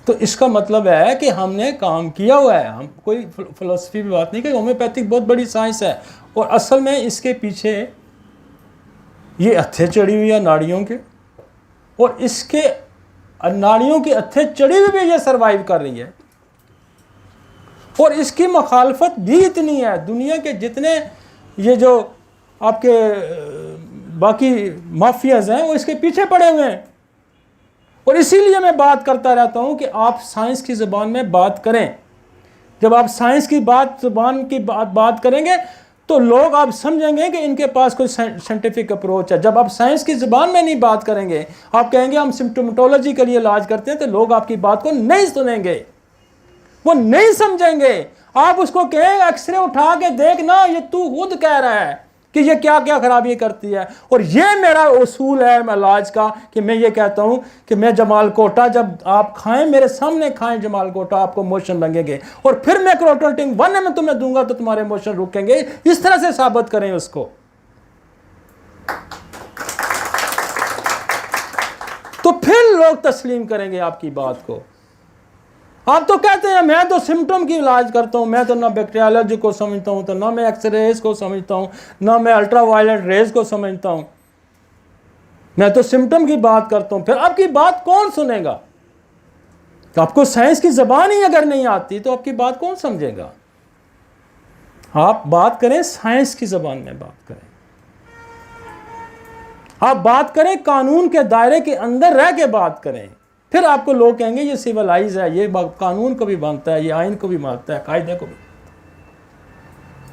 Speaker 1: तो इसका मतलब है कि हमने काम किया हुआ है, हम कोई फिलोसफी की बात नहीं की। होम्योपैथिक बहुत बड़ी साइंस है और असल में इसके पीछे ये हत्थे चढ़ी हुई है नाड़ियों के, और इसके नाड़ियों के हत्थे चढ़ी हुई भी ये सर्वाइव कर रही है। और इसकी मुखालफत भी इतनी है, दुनिया के जितने ये जो आपके बाकी माफियाज हैं वो इसके पीछे पड़े हुए हैं। और इसीलिए मैं बात करता रहता हूं कि आप साइंस की ज़बान में बात करें। जब आप साइंस की ज़बान की बात करेंगे तो लोग आप समझेंगे कि इनके पास कोई साइंटिफिक अप्रोच है। जब आप साइंस की ज़बान में नहीं बात करेंगे, आप कहेंगे हम सिम्टोमेटोलॉजी के लिए इलाज करते हैं, तो लोग आपकी बात को नहीं सुनेंगे, वो नहीं समझेंगे। आप उसको कहें एक्सरे उठा के देख ना, ये तू खुद कह रहा है कि ये क्या क्या खराबी करती है। और ये मेरा उसूल है इलाज का कि मैं ये कहता हूं कि मैं जमाल कोटा जब आप खाएं, मेरे सामने खाएं जमाल कोटा, आपको मोशन लगेंगे। और फिर मैं क्रोटोल्टिंग 1 में तुम्हें दूंगा तो तुम्हारे मोशन रुकेंगे। इस तरह से साबित करें उसको। तो फिर लोग तस्लीम करेंगे आपकी बात को। आप तो कहते हैं मैं तो सिम्टम की इलाज करता हूं, मैं तो ना बैक्टीरियोलॉजी को समझता हूं, तो ना मैं एक्सरेज को समझता हूं, ना मैं अल्ट्रावायलेट रेज को समझता हूं, मैं तो सिम्टम की बात करता हूं। फिर आपकी बात कौन सुनेगा? तो आपको साइंस की ज़बान ही अगर नहीं आती तो आपकी बात कौन समझेगा? आप बात करें साइंस की ज़बान में बात करें, आप बात करें कानून के दायरे के अंदर रह के बात करें। फिर आपको लोग कहेंगे ये सिविलाइज है, ये कानून को भी मानता है, ये आइन को भी मानता है, कायदे को भी।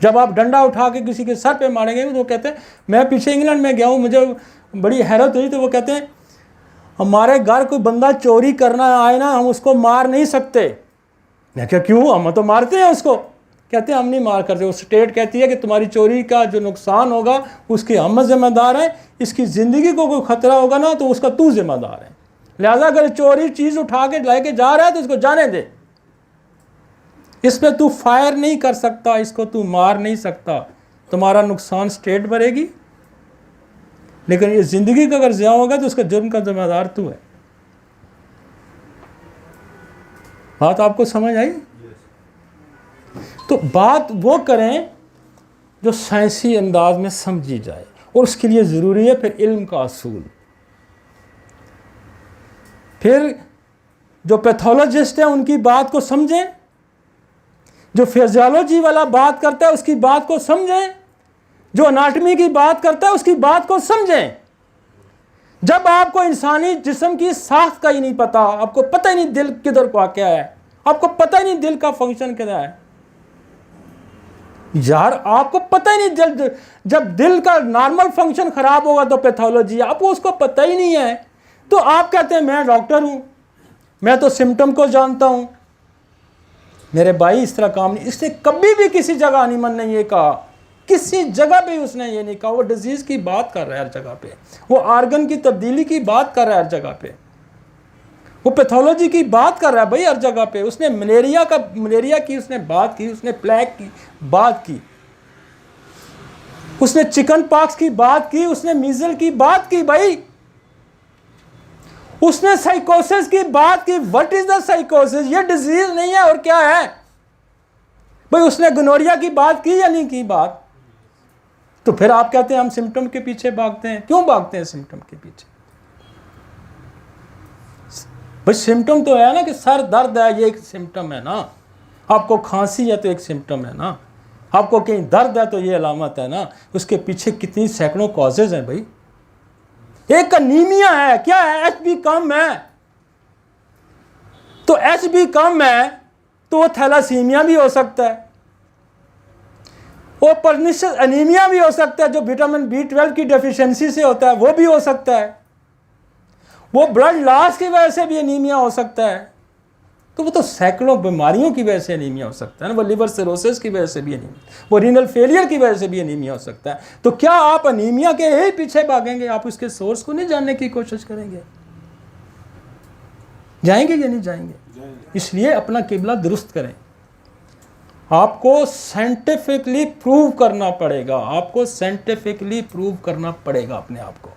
Speaker 1: जब आप डंडा उठा के किसी के सर पे मारेंगे तो कहते हैं, मैं पीछे इंग्लैंड में गया हूँ, मुझे बड़ी हैरत हुई, तो वो कहते हैं हमारे घर कोई बंदा चोरी करना आए ना, हम उसको मार नहीं सकते। मैं क्या क्यों? हम तो मारते हैं उसको। कहते हैं हम नहीं मार करते, वो स्टेट कहती है कि तुम्हारी चोरी का जो नुकसान होगा उसकी हम जिम्मेदार हैं, इसकी ज़िंदगी को कोई ख़तरा होगा ना तो उसका तू जिम्मेदार है। लिहाजा अगर चोरी चीज़ उठा के लेके जा रहा है तो इसको जाने दे, इस पे तू फायर नहीं कर सकता, इसको तू मार नहीं सकता, तुम्हारा नुकसान स्टेट भरेगी, लेकिन ये ज़िंदगी का अगर ज़िया होगा तो उसका जुर्म का जिम्मेदार तू है। बात आपको समझ आई? तो बात वो करें जो साइंसी अंदाज में समझी जाए, और उसके लिए ज़रूरी है फिर इल्म का असूल। फिर जो पैथोलॉजिस्ट हैं उनकी बात को समझें, जो फिजियोलॉजी वाला बात करता है उसकी बात को समझें, जो एनाटॉमी की बात करता है उसकी बात को समझें। जब आपको इंसानी जिस्म की साख्त का ही नहीं पता, आपको पता ही नहीं दिल किधर को क्या है, आपको पता ही नहीं दिल का फंक्शन क्या है, यार आपको पता ही नहीं, जब दिल का नॉर्मल फंक्शन खराब होगा तो पैथोलॉजी, आपको उसको पता ही नहीं है। तो आप कहते हैं मैं डॉक्टर हूं, मैं तो सिम्टम को जानता हूं। मेरे भाई इस तरह काम नहीं। इसने कभी भी किसी जगह अनिमन ने ये कहा, किसी जगह पे उसने ये नहीं कहा। वो डिजीज की बात कर रहा है हर जगह पे, वो आर्गन की तब्दीली की बात कर रहा है हर जगह पे, वो पैथोलॉजी की बात कर रहा है भाई हर जगह पे। उसने मलेरिया की उसने बात की, उसने प्लेग की बात की, उसने चिकन पॉक्स की बात की, उसने मीजल की बात की भाई, उसने साइकोसिस की बात की। व्हाट इज द साइकोसिस? ये डिजीज नहीं है और क्या है भाई? उसने गोनोरिया की बात की या नहीं की बात? तो फिर आप कहते हैं हम सिम्टम के पीछे भागते हैं। क्यों भागते हैं सिम्टम के पीछे? भाई सिम्टम तो है ना कि सर दर्द है, ये एक सिम्टम है ना। आपको खांसी है तो एक सिम्टम है ना। आपको कहीं दर्द है तो ये अलामत है ना। उसके पीछे कितनी सैकड़ों कॉजेज हैं भाई। एक अनीमिया है, क्या है? एचबी कम है। तो एचबी कम है तो वो थैलासीमिया भी हो सकता है, वो पर्निशियस अनीमिया भी हो सकता है जो विटामिन B12 की डेफिशिएंसी से होता है, वो भी हो सकता है। वो ब्लड लॉस की वजह से भी एनीमिया हो सकता है। तो वो तो सैकड़ों बीमारियों की वजह से एनीमिया हो सकता है ना। वो लिवर सिरोसिस की वजह से भी एनीमिया, वो रीनल फेलियर की वजह से भी एनीमिया हो सकता है। तो क्या आप एनीमिया के ही पीछे भागेंगे? आप उसके सोर्स को नहीं जानने की कोशिश करेंगे? जाएंगे या नहीं जाएंगे? इसलिए अपना किबला दुरुस्त करें। आपको साइंटिफिकली प्रूव करना पड़ेगा, आपको साइंटिफिकली प्रूव करना पड़ेगा अपने आप को,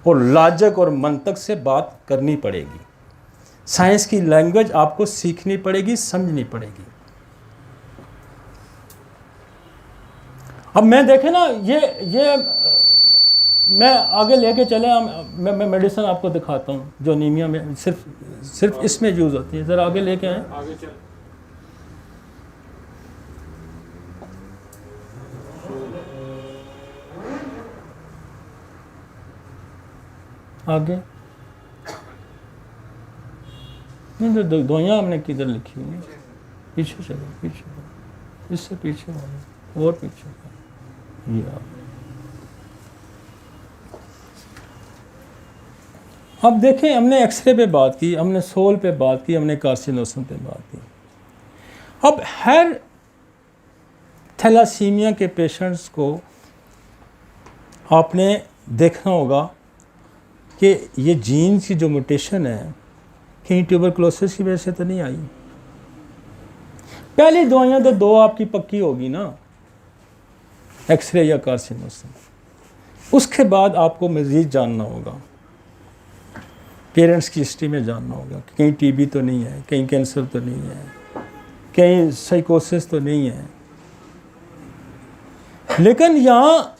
Speaker 1: और लॉजिक और मंतक से बात करनी पड़ेगी। साइंस की लैंग्वेज आपको सीखनी पड़ेगी, समझनी पड़ेगी। अब मैं देखें ना, ये मैं आगे लेके चले, मैं मेडिसिन आपको दिखाता हूँ जो एनीमिया में सिर्फ इसमें यूज होती है। जरा आगे लेके आए, आगे नहीं तो दवाइयाँ हमने किधर लिखी हुई है? पीछे चलो, पीछे चलो, इससे पीछे और पीछे। ये अब देखें, हमने एक्सरे पे बात की, हमने सोल पे बात की, हमने कार्सिनोसिस पे बात की। अब हर थैलासीमिया के पेशेंट्स को आपने देखना होगा कि ये जीन्स की जो म्यूटेशन है कहीं ट्यूबरकुलोसिस की वजह से तो नहीं आई। पहली दवाइयाँ तो दो आपकी पक्की होगी ना, एक्सरे या कार्सिनोसिस। उसके बाद आपको मज़ीद जानना होगा, पेरेंट्स की हिस्ट्री में जानना होगा कि कहीं टीबी तो नहीं है, कहीं कैंसर तो नहीं है, कहीं साइकोसिस तो नहीं है। लेकिन यहाँ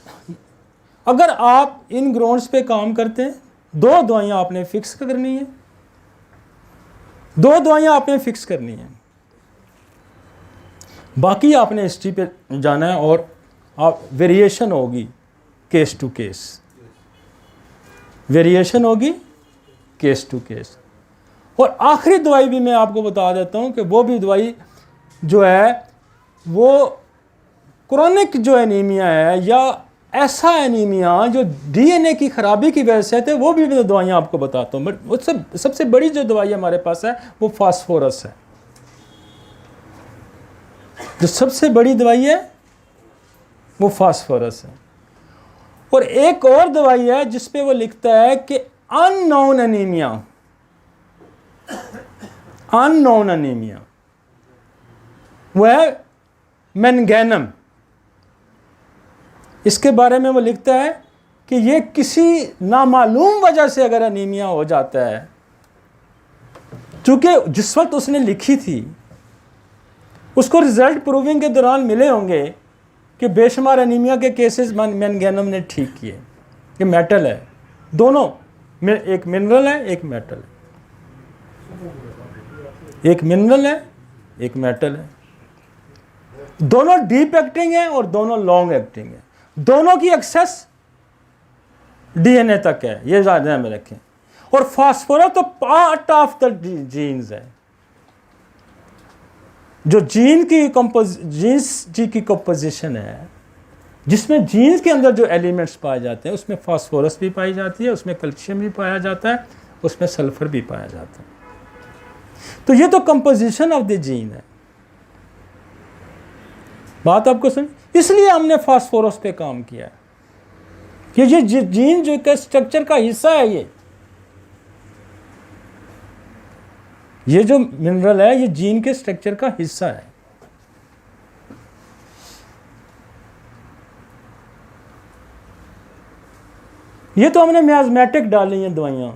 Speaker 1: अगर आप इन ग्राउंड्स पे काम करते हैं, दो दवाइयाँ आपने फिक्स करनी है, दो दवाइयाँ आपने फिक्स करनी है। बाकी आपने हिस्ट्री पे जाना है और आप वेरिएशन होगी केस टू केस, वेरिएशन होगी केस टू केस। और आखिरी दवाई भी मैं आपको बता देता हूँ कि वो भी दवाई जो है वो क्रोनिक जो एनीमिया है या ऐसा एनीमिया जो डीएनए की खराबी की वजह से थे, वो भी मैं दवाइयाँ आपको बताता हूँ। बट वो सबसे बड़ी जो दवाई हमारे पास है वो फास्फोरस है। जो सबसे बड़ी दवाई है वो फास्फोरस है। और एक और दवाई है जिसपे वो लिखता है कि अननोन एनीमिया, अननोन एनीमिया, वो है मेनगैनम। इसके बारे में वो लिखता है कि ये किसी नामालूम वजह से अगर एनीमिया हो जाता है, चूंकि जिस वक्त उसने लिखी थी उसको रिजल्ट प्रूविंग के दौरान मिले होंगे कि बेशुमार एनीमिया के केसेस मेनगैनम ने ठीक किए। ये मेटल है, दोनों, एक मिनरल है एक मेटल है, एक मिनरल है एक मेटल है। दोनों डीप एक्टिंग है और दोनों लॉन्ग एक्टिंग है। दोनों की एक्सेस डीएनए तक है, ये ध्यान में रखें। और फास्फोरस तो पार्ट ऑफ द जीन्स है, जो जीन्स की कंपोजिशन है, जिसमें जीन्स के अंदर जो एलिमेंट्स पाए जाते हैं, उसमें फास्फोरस भी पाई जाती है, उसमें कैल्शियम भी पाया जाता है, उसमें सल्फर भी पाया जाता है। तो ये तो कंपोजिशन ऑफ द जीन है। बात आपको समझ, इसलिए हमने फास्फोरस पे काम किया है कि ये जीन जो के स्ट्रक्चर का हिस्सा है, ये जो मिनरल है ये जीन के स्ट्रक्चर का हिस्सा है। ये तो हमने मियाज़मेटिक डाली हैं दवाइयाँ।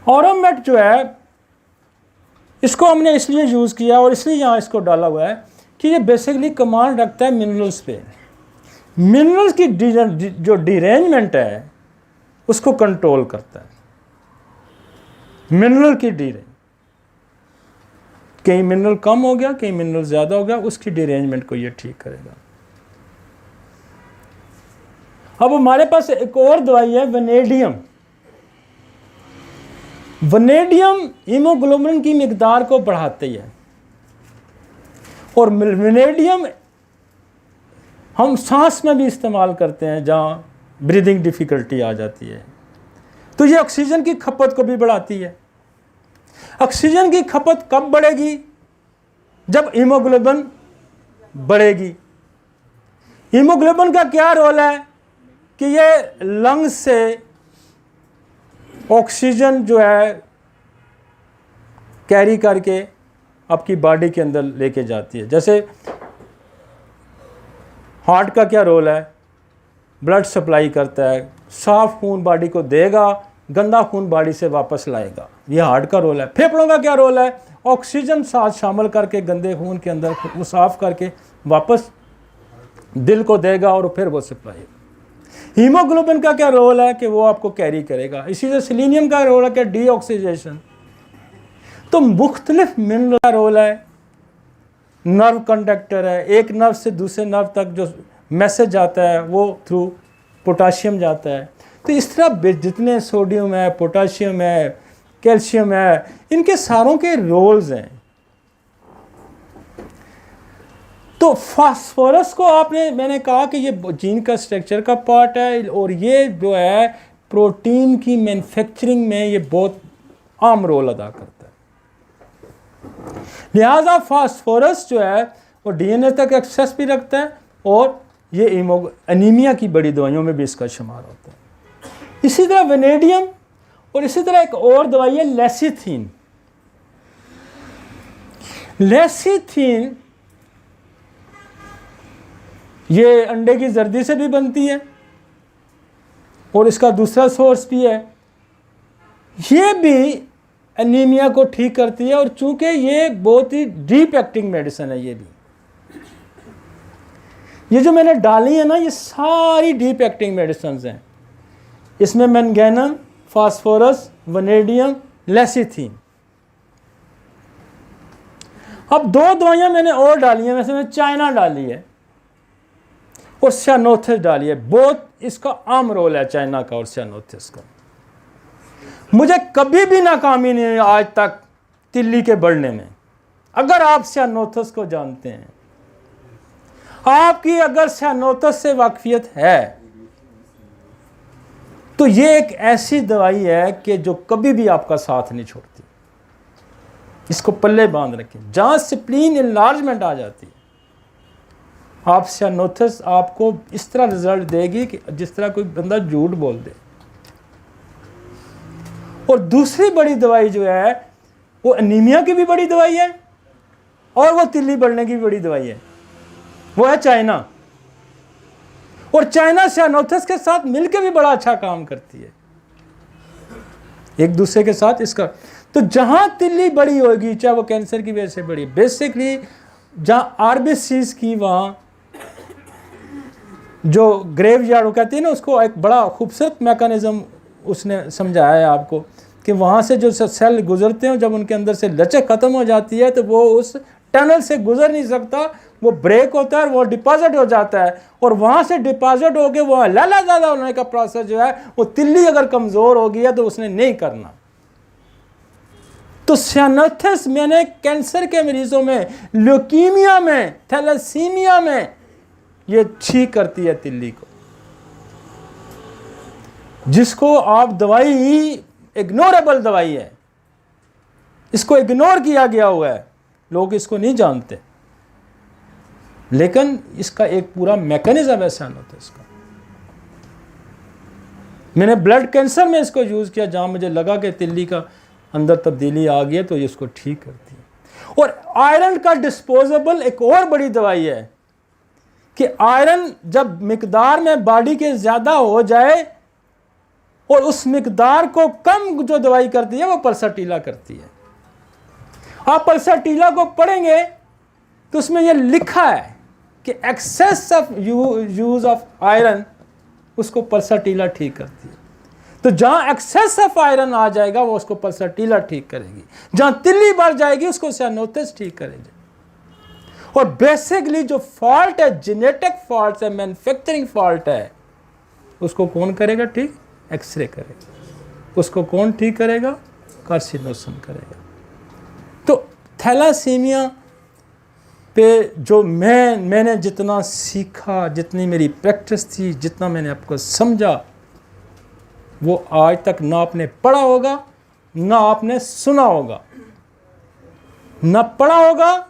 Speaker 1: ऑरोमेट जो है इसको हमने इसलिए यूज़ किया और इसलिए यहाँ इसको डाला हुआ है कि ये बेसिकली कमांड रखता है मिनरल्स पे। मिनरल्स की जो डिरेंजमेंट है उसको कंट्रोल करता है। मिनरल की डिरेंज, कहीं मिनरल कम हो गया, कहीं मिनरल ज़्यादा हो गया, उसकी डिरेंजमेंट को ये ठीक करेगा। अब हमारे पास एक और दवाई है वनेडियम। वनेडियम हीमोग्लोबिन की मिकदार को बढ़ाती है और वनेडियम हम सांस में भी इस्तेमाल करते हैं जहाँ ब्रीदिंग डिफ़िकल्टी आ जाती है। तो ये ऑक्सीजन की खपत को भी बढ़ाती है। ऑक्सीजन की खपत कब बढ़ेगी? जब हीमोग्लोबिन बढ़ेगी। हीमोग्लोबिन का क्या रोल है कि ये लंग्स से ऑक्सीजन जो है कैरी करके आपकी बॉडी के अंदर लेके जाती है। जैसे हार्ट का क्या रोल है? ब्लड सप्लाई करता है, साफ खून बॉडी को देगा, गंदा खून बॉडी से वापस लाएगा, ये हार्ट का रोल है। फेफड़ों का क्या रोल है? ऑक्सीजन साथ शामिल करके गंदे खून के अंदर वो साफ करके वापस दिल को देगा और फिर वो सप्लाई। हीमोग्लोबिन का क्या रोल है कि वो आपको कैरी करेगा। इसी से सेलेनियम का रोल है कि डीऑक्सीडेशन। तो मुख्तलिफ मिनरल का रोल है। नर्व कंडक्टर है, एक नर्व से दूसरे नर्व तक जो मैसेज जाता है वो थ्रू पोटाशियम जाता है। तो इस तरह जितने सोडियम है, पोटाशियम है, कैल्शियम है, इनके सारों के रोल्स हैं। तो फास्फोरस को मैंने कहा कि ये जीन का स्ट्रक्चर का पार्ट है और ये जो है प्रोटीन की मैन्युफैक्चरिंग में ये बहुत आम रोल अदा करता है। लिहाजा फास्फोरस जो है वो डीएनए तक एक्सेस भी रखता है और ये एनीमिया की बड़ी दवाइयों में भी इसका शुमार होता है। इसी तरह वेनेडियम और इसी तरह एक और दवाई है लेसिथीन। लेसिथीन ये अंडे की जर्दी से भी बनती है और इसका दूसरा सोर्स भी है। ये भी एनीमिया को ठीक करती है और चूंकि ये बहुत ही डीप एक्टिंग मेडिसिन है, ये जो मैंने डाली है ना, ये सारी डीप एक्टिंग मेडिसिन हैं। इसमें मैंगैनम, फास्फोरस, वनेडियम, लेसिथीन। अब दो दवाइयां मैंने और डाली हैं, वैसे मैंने चाइना डाली है और सियानोथिस डाली है। बहुत इसका आम रोल है चाइना का और सियानोथिस का। मुझे कभी भी नाकामी नहीं हुई आज तक तिल्ली के बढ़ने में। अगर आप सियानोथिस को जानते हैं, आपकी अगर सियानोथिस से वाकफियत है, तो ये एक ऐसी दवाई है कि जो कभी भी आपका साथ नहीं छोड़ती। इसको पल्ले बांध रखें। जहां स्प्लीन इनलार्जमेंट आ जाती है, आप सियानोथिस आपको इस तरह रिजल्ट देगी कि जिस तरह कोई बंदा झूठ बोल दे। और दूसरी बड़ी दवाई जो है वो एनीमिया की भी बड़ी दवाई है और वो तिल्ली बढ़ने की भी बड़ी दवाई है, वो है चाइना। और चाइना सियानोथिस के साथ मिलकर भी बड़ा अच्छा काम करती है, एक दूसरे के साथ इसका। तो जहां तिल्ली बड़ी होगी, चाहे वो कैंसर की वजह से बड़ी, बेसिकली जहां आरबीसीज की, वहां जो ग्रेव यार्ड कहते हैं ना, उसको एक बड़ा खूबसूरत मैकेनिज्म उसने समझाया है आपको कि वहाँ से जो सेल गुजरते हैं, जब उनके अंदर से लचक ख़त्म हो जाती है तो वो उस टनल से गुजर नहीं सकता, वो ब्रेक होता है और वो डिपॉजिट हो जाता है। और वहाँ से डिपॉजिट होकर वो लाला ज़्यादा होने का प्रोसेस जो है, वो तिल्ली अगर कमज़ोर हो गई है तो उसने नहीं करना। तो सियानोथिस मैंने कैंसर के मरीजों में, ल्यूकीमिया में, थैलेसीमिया में ये ठीक करती है तिल्ली को, जिसको आप दवाई इग्नोरेबल दवाई है, इसको इग्नोर किया गया हुआ है, लोग इसको नहीं जानते, लेकिन इसका एक पूरा मैकेनिज्म है सियानोथिस का। मैंने ब्लड कैंसर में इसको यूज़ किया, जहाँ मुझे लगा कि तिल्ली का अंदर तब्दीली आ गई है, तो ये इसको ठीक करती है। और आयरन का डिस्पोजेबल एक और बड़ी दवाई है कि आयरन जब मिकदार में बॉडी के ज़्यादा हो जाए और उस मिकदार को कम जो दवाई करती है वो पल्साटीला करती है। आप पल्साटीला को पढ़ेंगे तो उसमें ये लिखा है कि excess of use of iron उसको पल्साटीला ठीक करती है। तो जहां एक्सेस ऑफ आयरन आ जाएगा वो उसको पल्साटीला ठीक करेगी, जहां तिल्ली बढ़ जाएगी उसको सियानोथिस ठीक करेगी। और बेसिकली जो फॉल्ट है, जेनेटिक फॉल्ट है, मैन्युफैक्चरिंग फॉल्ट है, उसको कौन करेगा ठीक? एक्सरे करेगा। उसको कौन ठीक करेगा? कार्सिनोसिन करेगा। तो थैलासीमिया पे जो मैंने जितना सीखा, जितनी मेरी प्रैक्टिस थी, जितना मैंने आपको समझा, वो आज तक ना आपने पढ़ा होगा ना आपने सुना होगा, ना पढ़ा होगा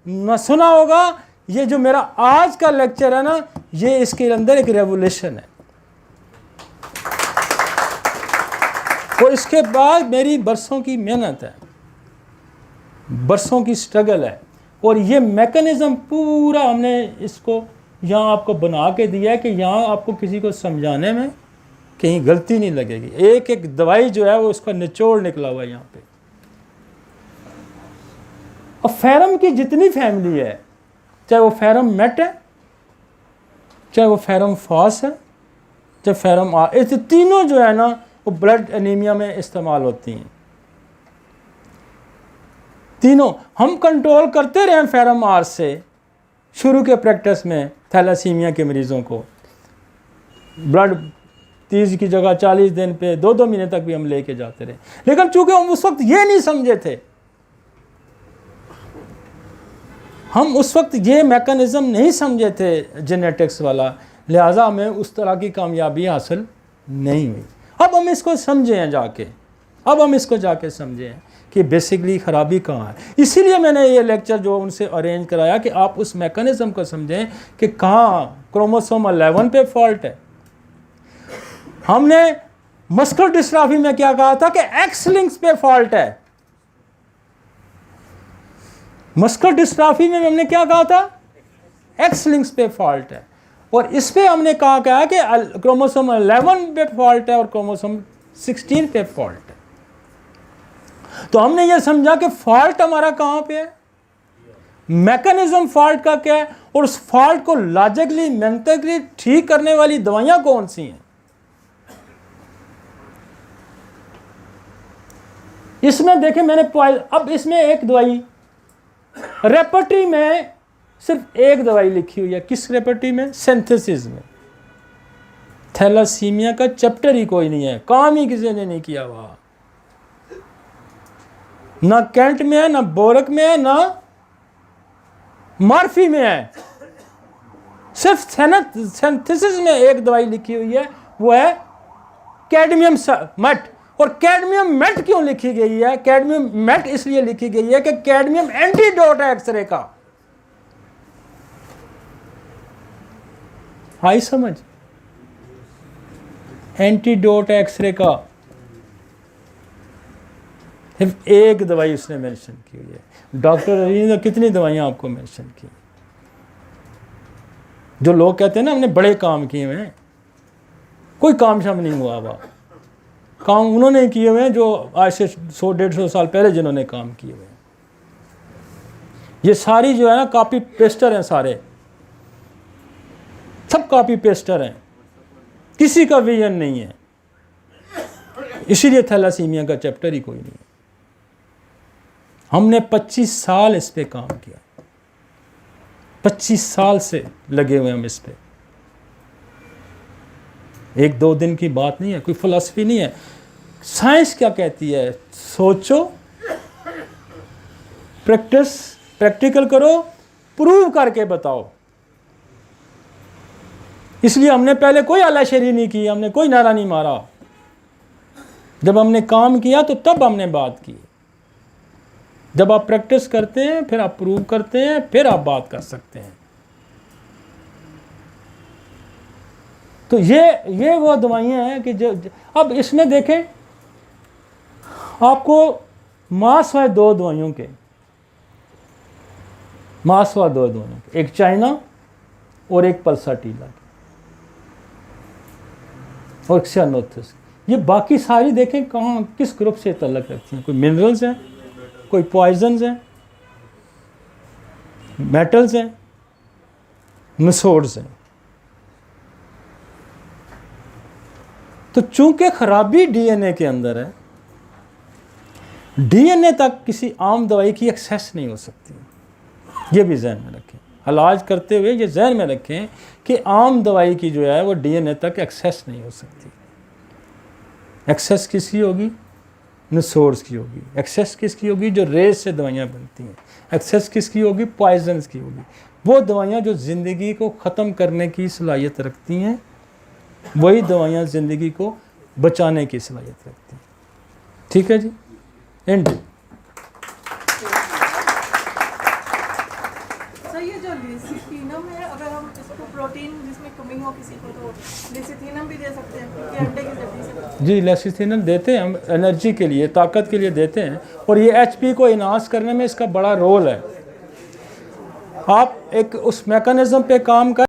Speaker 1: ना सुना होगा। ये जो मेरा आज का लेक्चर है ना, ये इसके अंदर एक रेवोल्यूशन है। और इसके बाद मेरी बरसों की मेहनत है, बरसों की स्ट्रगल है, और ये मैकेनिज्म पूरा हमने इसको यहाँ आपको बना के दिया है कि यहाँ आपको किसी को समझाने में कहीं गलती नहीं लगेगी। एक एक दवाई जो है वो उसका निचोड़ निकला हुआ है यहाँ पे। और फेरम की जितनी फैमिली है, चाहे वो फेरम मेट है, चाहे वो फेरम फॉस है, चाहे फेरम आर, ये तीनों जो है ना वो ब्लड एनीमिया में इस्तेमाल होती हैं। तीनों हम कंट्रोल करते रहे फेरम आर से शुरू के प्रैक्टिस में। थैलासीमिया के मरीजों को ब्लड 30 की जगह 40 दिन पे 2-2 महीने तक भी हम लेके जाते रहे, लेकिन चूंकि हम उस वक्त ये नहीं समझे थे, हम उस वक्त ये मैकेनिज्म नहीं समझे थे जेनेटिक्स वाला, लिहाजा हमें उस तरह की कामयाबी हासिल नहीं हुई। अब हम इसको समझे हैं जाके, अब हम इसको जाके समझे हैं कि बेसिकली ख़राबी कहाँ है। इसीलिए मैंने ये लेक्चर जो उनसे अरेंज कराया कि आप उस मैकेनिज्म को समझें कि कहाँ क्रोमोसोम 11 पे फॉल्ट है। हमने मस्कुलर डिस्ट्रॉफी में क्या कहा था कि एक्स लिंक्स पे फॉल्ट है। मस्कुलर डिस्ट्रॉफी में हमने क्या कहा था? एक्स लिंक्स पे फॉल्ट है। और इस पे हमने कहा क्या कि क्रोमोसोम 11 पे फॉल्ट है और क्रोमोसोम 16 पे फॉल्ट है। तो हमने ये समझा कि फॉल्ट हमारा कहाँ पे है, मैकेनिज्म फॉल्ट का क्या है, और उस फॉल्ट को लॉजिकली मेंटली ठीक करने वाली दवाइयां कौन सी हैं। इसमें देखें मैंने अब इसमें एक दवाई रेपर्टरी में सिर्फ एक दवाई लिखी हुई है। किस रेपर्टरी में? सिंथेसिस में। थैलासीमिया का चैप्टर ही कोई नहीं है, काम ही किसी ने नहीं किया हुआ। ना कैंट में है, ना बोरक में है, ना मर्फी में है। सिर्फ सिंथेसिस में एक दवाई लिखी हुई है, वो है कैडमियम मेट। और कैडमियम मेट क्यों लिखी गई है? कैडमियम मेट इसलिए लिखी गई है कि कैडमियम एंटीडोट है एक्सरे का। आई समझ? एंटीडोट है एक्सरे का। सिर्फ एक दवाई उसने मेंशन की हुई है। डॉक्टर अली ने कितनी दवाइयां आपको मेंशन की? जो लोग कहते हैं ना हमने बड़े काम किए हुए हैं, कोई काम शाम नहीं हुआ हुआ। काम उन्होंने किए हुए हैं जो आज से 100-150 साल पहले जिन्होंने काम किए हुए हैं। ये सारी जो है ना कॉपी पेस्टर हैं, सारे सब कॉपी पेस्टर हैं, किसी का विजन नहीं है। इसीलिए थैलासीमिया का चैप्टर ही कोई नहीं है। हमने 25 साल इस पे काम किया, 25 साल से लगे हुए हम इस पे। 1-2 दिन की बात नहीं है, कोई फिलॉसफी नहीं है। साइंस क्या कहती है? सोचो प्रैक्टिकल करो, प्रूव करके बताओ। इसलिए हमने पहले कोई आलाशेरी नहीं की, हमने कोई नारा नहीं मारा। जब हमने काम किया तो तब हमने बात की। जब आप प्रैक्टिस करते हैं, फिर आप प्रूव करते हैं, फिर आप बात कर सकते हैं। तो ये वो दवाइयाँ हैं कि जो अब इसमें देखें, आपको मास है दो दवाइयों के, एक चाइना और एक पल्साटीला की और एक सियानोथिस। ये बाकी सारी देखें कहाँ किस ग्रुप से तल्लक रखती हैं। कोई मिनरल्स हैं, कोई पॉइजन्स हैं, मेटल्स हैं, नसोड्स हैं। तो चूंकि खराबी डीएनए के अंदर है, डीएनए तक किसी आम दवाई की एक्सेस नहीं हो सकती। ये भी जहन में रखें, इलाज करते हुए ये जहन में रखें कि आम दवाई की जो है वो डीएनए तक एक्सेस नहीं हो सकती। एक्सेस किसकी होगी? नसोड्स की होगी। एक्सेस किसकी होगी? जो रेस से दवाइयाँ बनती हैं। एक्सेस किसकी होगी? पॉइजन्स की होगी। वो दवाइयाँ जो ज़िंदगी को ख़त्म करने की सलाहियत रखती हैं, वही दवाइयाँ ज़िंदगी को बचाने की सलाहियत रखती हैं। ठीक है जी, एंड
Speaker 2: सर ये जो लेसिथिनम है, अगर हम इसको प्रोटीन जिसमें कमी हो किसी को तो लेसिथिनम भी दे सकते हैं कि अंडे की जल्दी से?
Speaker 1: जी, लेसिथिनम देते हैं हम, एनर्जी के लिए, ताकत के लिए देते हैं। और ये एचपी को इनहांस करने में इसका बड़ा रोल है। आप एक उस मैकेनिज्म पे काम कर